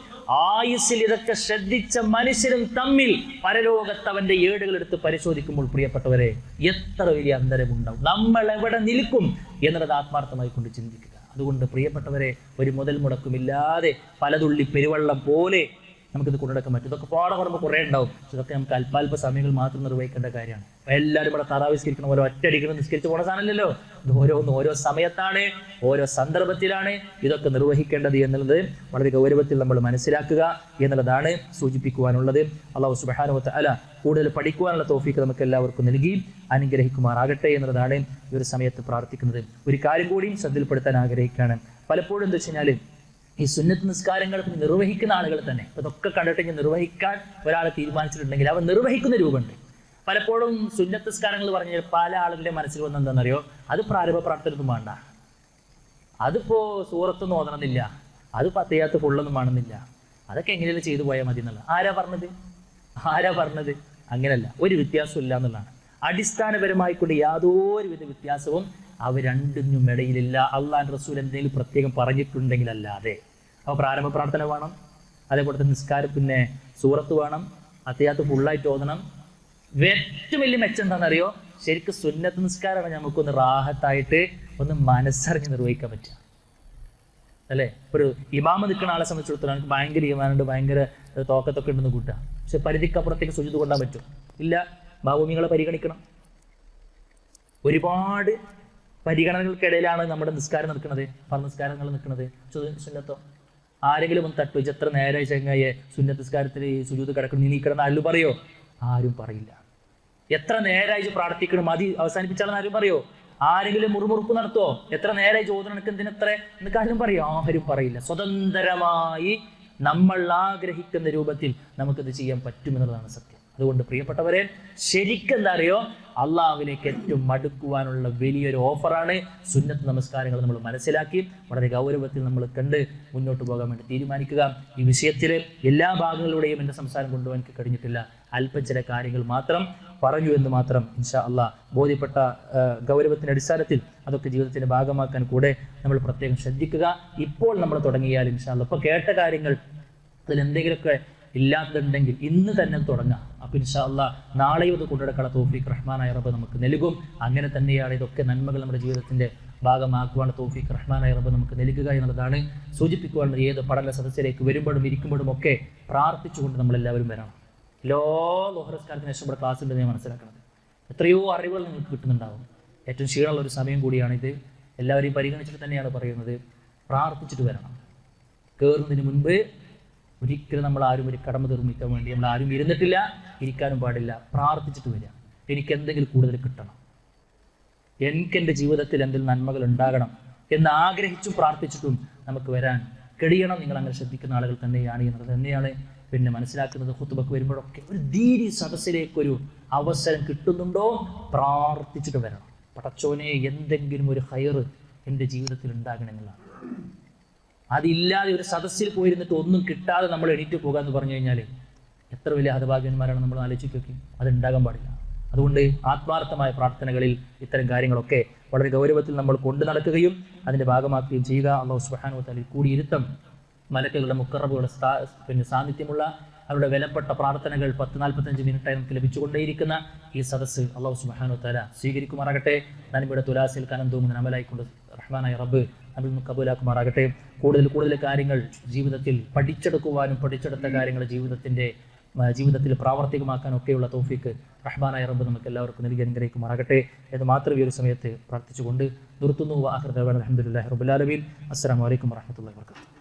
ആയുസ്സിൽ ഇതൊക്കെ ശ്രദ്ധിച്ച മനുഷ്യരും തമ്മിൽ പരലോകത്ത് അവന്റെ ഏടുകൾ എടുത്ത് പരിശോധിക്കുമ്പോൾ പ്രിയപ്പെട്ടവരെ എത്ര വലിയ അന്തരമുണ്ടാവും, നമ്മൾ എവിടെ നിൽക്കും എന്നുള്ളത് ആത്മാർത്ഥമായി കൊണ്ട് ചിന്തിക്കുക. അതുകൊണ്ട് പ്രിയപ്പെട്ടവരെ, ഒരു മുതൽ മുടക്കുമില്ലാതെ പലതുള്ളി പെരുവെള്ളം പോലെ നമുക്കിത് കൊണ്ടുനടക്കാൻ പറ്റും. ഇതൊക്കെ പാടെ പറയുമ്പോൾ കുറേ ഉണ്ടാവും. ഇതൊക്കെ നമുക്ക് അല്പാൽപ സമയങ്ങൾ മാത്രം നിർവഹിക്കേണ്ട കാര്യമാണ്. എല്ലാവരും ഇവിടെ തറാവി നിസ്കരിക്കണം, ഓരോ ഒറ്റയടിക്കണം നിസ്കരിച്ച് പോണ സാധനമല്ലല്ലോ. ഇത് ഓരോന്നും ഓരോ സമയത്താണ്, ഓരോ സന്ദർഭത്തിലാണ് ഇതൊക്കെ നിർവഹിക്കേണ്ടത് എന്നുള്ളത് വളരെ ഗൗരവത്തിൽ നമ്മൾ മനസ്സിലാക്കുക എന്നുള്ളതാണ് സൂചിപ്പിക്കുവാനുള്ളത്. അല്ലാഹു സുബ്ഹാനഹു വ തആല കൂടുതൽ പഠിക്കുവാനുള്ള തൗഫീഖ് നമുക്ക് എല്ലാവർക്കും നൽകി അനുഗ്രഹിക്കുമാറാകട്ടെ എന്നുള്ളതാണ് ഈ ഒരു സമയത്ത് പ്രാർത്ഥിക്കുന്നത്. ഒരു കാര്യം കൂടിയും ശ്രദ്ധയിൽപ്പെടുത്താൻ ആഗ്രഹിക്കുകയാണ്. പലപ്പോഴും എന്താ വെച്ച് കഴിഞ്ഞാൽ ഈ സുന്നത്ത് നിസ്കാരങ്ങൾ നിർവഹിക്കുന്ന ആളുകൾ തന്നെ ഇതൊക്കെ കണ്ടിട്ട് ഞാൻ നിർവഹിക്കാൻ ഒരാൾ തീരുമാനിച്ചിട്ടുണ്ടെങ്കിൽ അവൻ നിർവഹിക്കുന്ന രൂപമുണ്ട്. പലപ്പോഴും സുന്നത്ത് നിസ്കാരങ്ങൾ പറഞ്ഞാൽ പല ആളുകളുടെ മനസ്സിൽ വന്ന എന്താണെന്നറിയോ, അത് പ്രാരംഭ പ്രാർത്ഥനയൊന്നും വേണ്ട, അതിപ്പോ സൂറത്തൊന്നും ഓതണമെന്നില്ല, അത് പത്തയ്യാത്ത് ഫുള്ളൊന്നും വേണമെന്നില്ല, അതൊക്കെ എങ്ങനെയല്ല ചെയ്തു പോയാൽ മതി എന്നുള്ള ആരാ പറഞ്ഞത്? അങ്ങനെയല്ല, ഒരു വ്യത്യാസവും ഇല്ല എന്നുള്ളതാണ്. അടിസ്ഥാനപരമായിക്കൊണ്ട് യാതൊരുവിധ വ്യത്യാസവും അവ രണ്ടിനും ഇടയിലില്ല. അള്ളാഹുവിന്റെ റസൂൽ എന്തെങ്കിലും പ്രത്യേകം പറഞ്ഞിട്ടുണ്ടെങ്കിൽ അല്ലാതെ. അപ്പോൾ പ്രാരംഭ പ്രാർത്ഥന വേണം, അതേപോലെ തന്നെ നിസ്കാരം, പിന്നെ സൂറത്ത് വേണം, അത്തയ്യാത്ത് ഫുള്ളായിട്ട് ഓതണം. ഏറ്റവും വലിയ മെച്ചം എന്താണെന്നറിയോ, ശരിക്കും സുന്നത്ത് നിസ്കാരമാണ് നമുക്കൊന്ന് റാഹത്തായിട്ട് ഒന്ന് മനസ്സറിഞ്ഞ് നിർവഹിക്കാൻ പറ്റുക അല്ലേ. ഒരു ഇമാമ നിൽക്കുന്ന ആളെ സംബന്ധിച്ചിടത്തോളം നമുക്ക് ഭയങ്കര ഈമാനുണ്ട്, ഭയങ്കര തോക്കത്തൊക്കെ ഉണ്ടെന്ന് കൂട്ടാം. പക്ഷെ പരിധിക്കപ്പുറത്തേക്ക് സുജൂദ് കൊണ്ടാൻ പറ്റും ഇല്ല. ഭാവമികളെ പരിഗണിക്കണം. ഒരുപാട് പരിഗണനകൾക്കിടയിലാണ് നമ്മുടെ നിസ്കാരം നിൽക്കുന്നത്, നിസ്കാരങ്ങൾ നിൽക്കുന്നത്. സുന്നത്തോ ആരെങ്കിലും ഒന്ന് തട്ടു, എത്ര നേരമായി ചങ്ങായെ സുന്നത്ത് നിസ്കാരത്തിൽ ഈ സുജൂദ് കിടക്കണം, നീ കിടന്ന് ആരും പറയോ? ആരും പറയില്ല. എത്ര നേരമായി പ്രാർത്ഥിക്കണം, മതി അവസാനിപ്പിച്ചാലെന്ന് ആരും പറയോ? ആരെങ്കിലും മുറുമുറുപ്പ് നടത്തുമോ? എത്ര നേരമായി ചോദനക്ക് എന്തിനെത്ര എന്നൊക്കെ ആരും പറയോ? ആരും പറയില്ല. സ്വതന്ത്രമായി നമ്മൾ ആഗ്രഹിക്കുന്ന രൂപത്തിൽ നമുക്കത് ചെയ്യാൻ പറ്റുമെന്നുള്ളതാണ് സത്യം. അതുകൊണ്ട് പ്രിയപ്പെട്ടവരെ, ശരിക്കും എന്താ അറിയോ, അള്ളാഹുവിലേക്ക് ഏറ്റവും മടുക്കുവാനുള്ള വലിയൊരു ഓഫറാണ് സുന്നത്ത് നമസ്കാരങ്ങൾ. നമ്മൾ മനസ്സിലാക്കി വളരെ ഗൗരവത്തിൽ നമ്മൾ കണ്ട് മുന്നോട്ട് പോകാൻ വേണ്ടി തീരുമാനിക്കുക. ഈ വിഷയത്തിൽ എല്ലാ ഭാഗങ്ങളിലൂടെയും എൻ്റെ സംസാരം കൊണ്ടുപോകാൻ എനിക്ക് കഴിഞ്ഞിട്ടില്ല. അല്പം ചില കാര്യങ്ങൾ മാത്രം പറഞ്ഞു എന്ന് മാത്രം. ഇൻഷാ അള്ളാഹ് ബോധ്യപ്പെട്ട ഗൗരവത്തിൻ്റെ അടിസ്ഥാനത്തിൽ അതൊക്കെ ജീവിതത്തിൻ്റെ ഭാഗമാക്കാൻ കൂടെ നമ്മൾ പ്രത്യേകം ശ്രദ്ധിക്കുക. ഇപ്പോൾ നമ്മൾ തുടങ്ങിയാൽ ഇൻഷാ അള്ളാഹ് ഇപ്പോൾ കേട്ട കാര്യങ്ങൾ അതിലെന്തെങ്കിലുമൊക്കെ ഇല്ലാത്തതുണ്ടെങ്കിൽ ഇന്ന് തന്നെ തുടങ്ങാം. അപ്പോൾ ഇൻഷാ അള്ളാഹ് നാളെയും ഇത് കൊണ്ടുനടക്കാനുള്ള തൗഫീഖ് റഹ്മാനായ റബ്ബ് നമുക്ക് നൽകും. അങ്ങനെ തന്നെയാണ് ഇതൊക്കെ നന്മകൾ നമ്മുടെ ജീവിതത്തിൻ്റെ ഭാഗമാക്കുവാനുള്ള തൗഫീഖ് റഹ്മാനായ റബ്ബ് നമുക്ക് നൽകുക എന്നുള്ളതാണ് സൂചിപ്പിക്കുവാനുള്ള. ഏത് പഠന സദസ്സിലേക്ക് വരുമ്പോഴും ഇരിക്കുമ്പോഴും ഒക്കെ പ്രാർത്ഥിച്ചുകൊണ്ട് നമ്മളെല്ലാവരും വരണം. ലോഹറസ്കാരത്തിന് ശേഷം ഇവിടെ ക്ലാസ് ഉണ്ടെന്ന് ഞാൻ മനസ്സിലാക്കുന്നത്. എത്രയോ അറിവുകൾ നിങ്ങൾക്ക് കിട്ടുന്നുണ്ടാവും. ഏറ്റവും ക്ഷീണമുള്ള ഒരു സമയം കൂടിയാണിത്. എല്ലാവരെയും പരിഗണിച്ചിട്ട് തന്നെയാണ് പറയുന്നത്. പ്രാർത്ഥിച്ചിട്ട് വരണം. കയറുന്നതിന് മുൻപ് ഒരിക്കലും നമ്മൾ ആരും ഒരു കടമ നിർമ്മിക്കാൻ വേണ്ടി നമ്മൾ ആരും ഇരുന്നിട്ടില്ല, ഇരിക്കാനും പാടില്ല. പ്രാർത്ഥിച്ചിട്ട് വരിക. എനിക്ക് എന്തെങ്കിലും കൂടുതൽ കിട്ടണം, എനിക്കെൻ്റെ ജീവിതത്തിൽ എന്തെങ്കിലും നന്മകൾ ഉണ്ടാകണം എന്ന് ആഗ്രഹിച്ചും പ്രാർത്ഥിച്ചിട്ടും നമുക്ക് വരാൻ കഴിയണം. നിങ്ങൾ അങ്ങനെ ശ്രദ്ധിക്കുന്ന ആളുകൾ തന്നെയാണ് എന്നത് തന്നെയാണ് പിന്നെ മനസ്സിലാക്കുന്നത്. ഖുതുബക്ക് വരുമ്പോഴൊക്കെ ഒരു ദീനി സദസ്സിലേക്കൊരു അവസരം കിട്ടുന്നുണ്ടോ പ്രാർത്ഥിച്ചിട്ട് വരണം. പടച്ചോനെ എന്തെങ്കിലും ഒരു ഹൈർ എൻ്റെ ജീവിതത്തിൽ ഉണ്ടാകണമെന്നുള്ളതാണ്. അതില്ലാതെ ഒരു സദസ്സിൽ പോയിരുന്നിട്ട് ഒന്നും കിട്ടാതെ നമ്മൾ എണീറ്റ് പോകുക എന്ന് പറഞ്ഞു കഴിഞ്ഞാൽ എത്ര വലിയ ഹതഭാഗ്യന്മാരാണ് നമ്മൾ ആലോചിക്കുകയൊക്കെ. അതുണ്ടാകാൻ പാടില്ല. അതുകൊണ്ട് ആത്മാർത്ഥമായ പ്രാർത്ഥനകളിൽ ഇത്തരം കാര്യങ്ങളൊക്കെ വളരെ ഗൗരവത്തിൽ നമ്മൾ കൊണ്ടു നടക്കുകയും അതിൻ്റെ ഭാഗമാക്കുകയും ചെയ്യുക. അല്ലാഹു സുബ്ഹാനഹു വ തആല കൂടിയിരുത്തം മലക്കുകളുടെ മുഖറബുകളുടെ പിന്നെ സാന്നിധ്യമുള്ള അവരുടെ വിലപ്പെട്ട പ്രാർത്ഥനകൾ 10-45 മിനിറ്റായി നമുക്ക് ലഭിച്ചുകൊണ്ടേയിരിക്കുന്ന ഈ സദസ്സ് അല്ലാഹു സുബ്ഹാനഹു വ തആല സ്വീകരിക്കുമാറാകട്ടെ. ഞാനിവിടെ തുലാസിൽ കനം തൂങ്ങുന്ന അമലായിക്കൊണ്ട് റഹ്മാനായ റബ്ബ് നമ്മിൽ നിന്ന് കബൂലാക്കുമാറാകട്ടെ. കൂടുതൽ കാര്യങ്ങൾ ജീവിതത്തിൽ പഠിച്ചെടുത്ത കാര്യങ്ങൾ ജീവിതത്തിൽ പ്രാവർത്തികമാക്കാനൊക്കെയുള്ള തൗഫീക്ക് റഹ്മാനായ റബ്ബ് നമുക്ക് എല്ലാവർക്കും നൽകി അനുഗ്രഹിക്കുമാറാകട്ടെ എന്ന് മാത്രം ഈ ഒരു സമയത്ത് പ്രാർത്ഥിച്ചുകൊണ്ട് നിർത്തുന്നു. അൽഹംദുലില്ലാഹി റബ്ബിൽ ആലമീൻ. അസ്സലാമു അലൈക്കും വറഹ്മത്തുള്ളാഹി വബറകാതുഹു.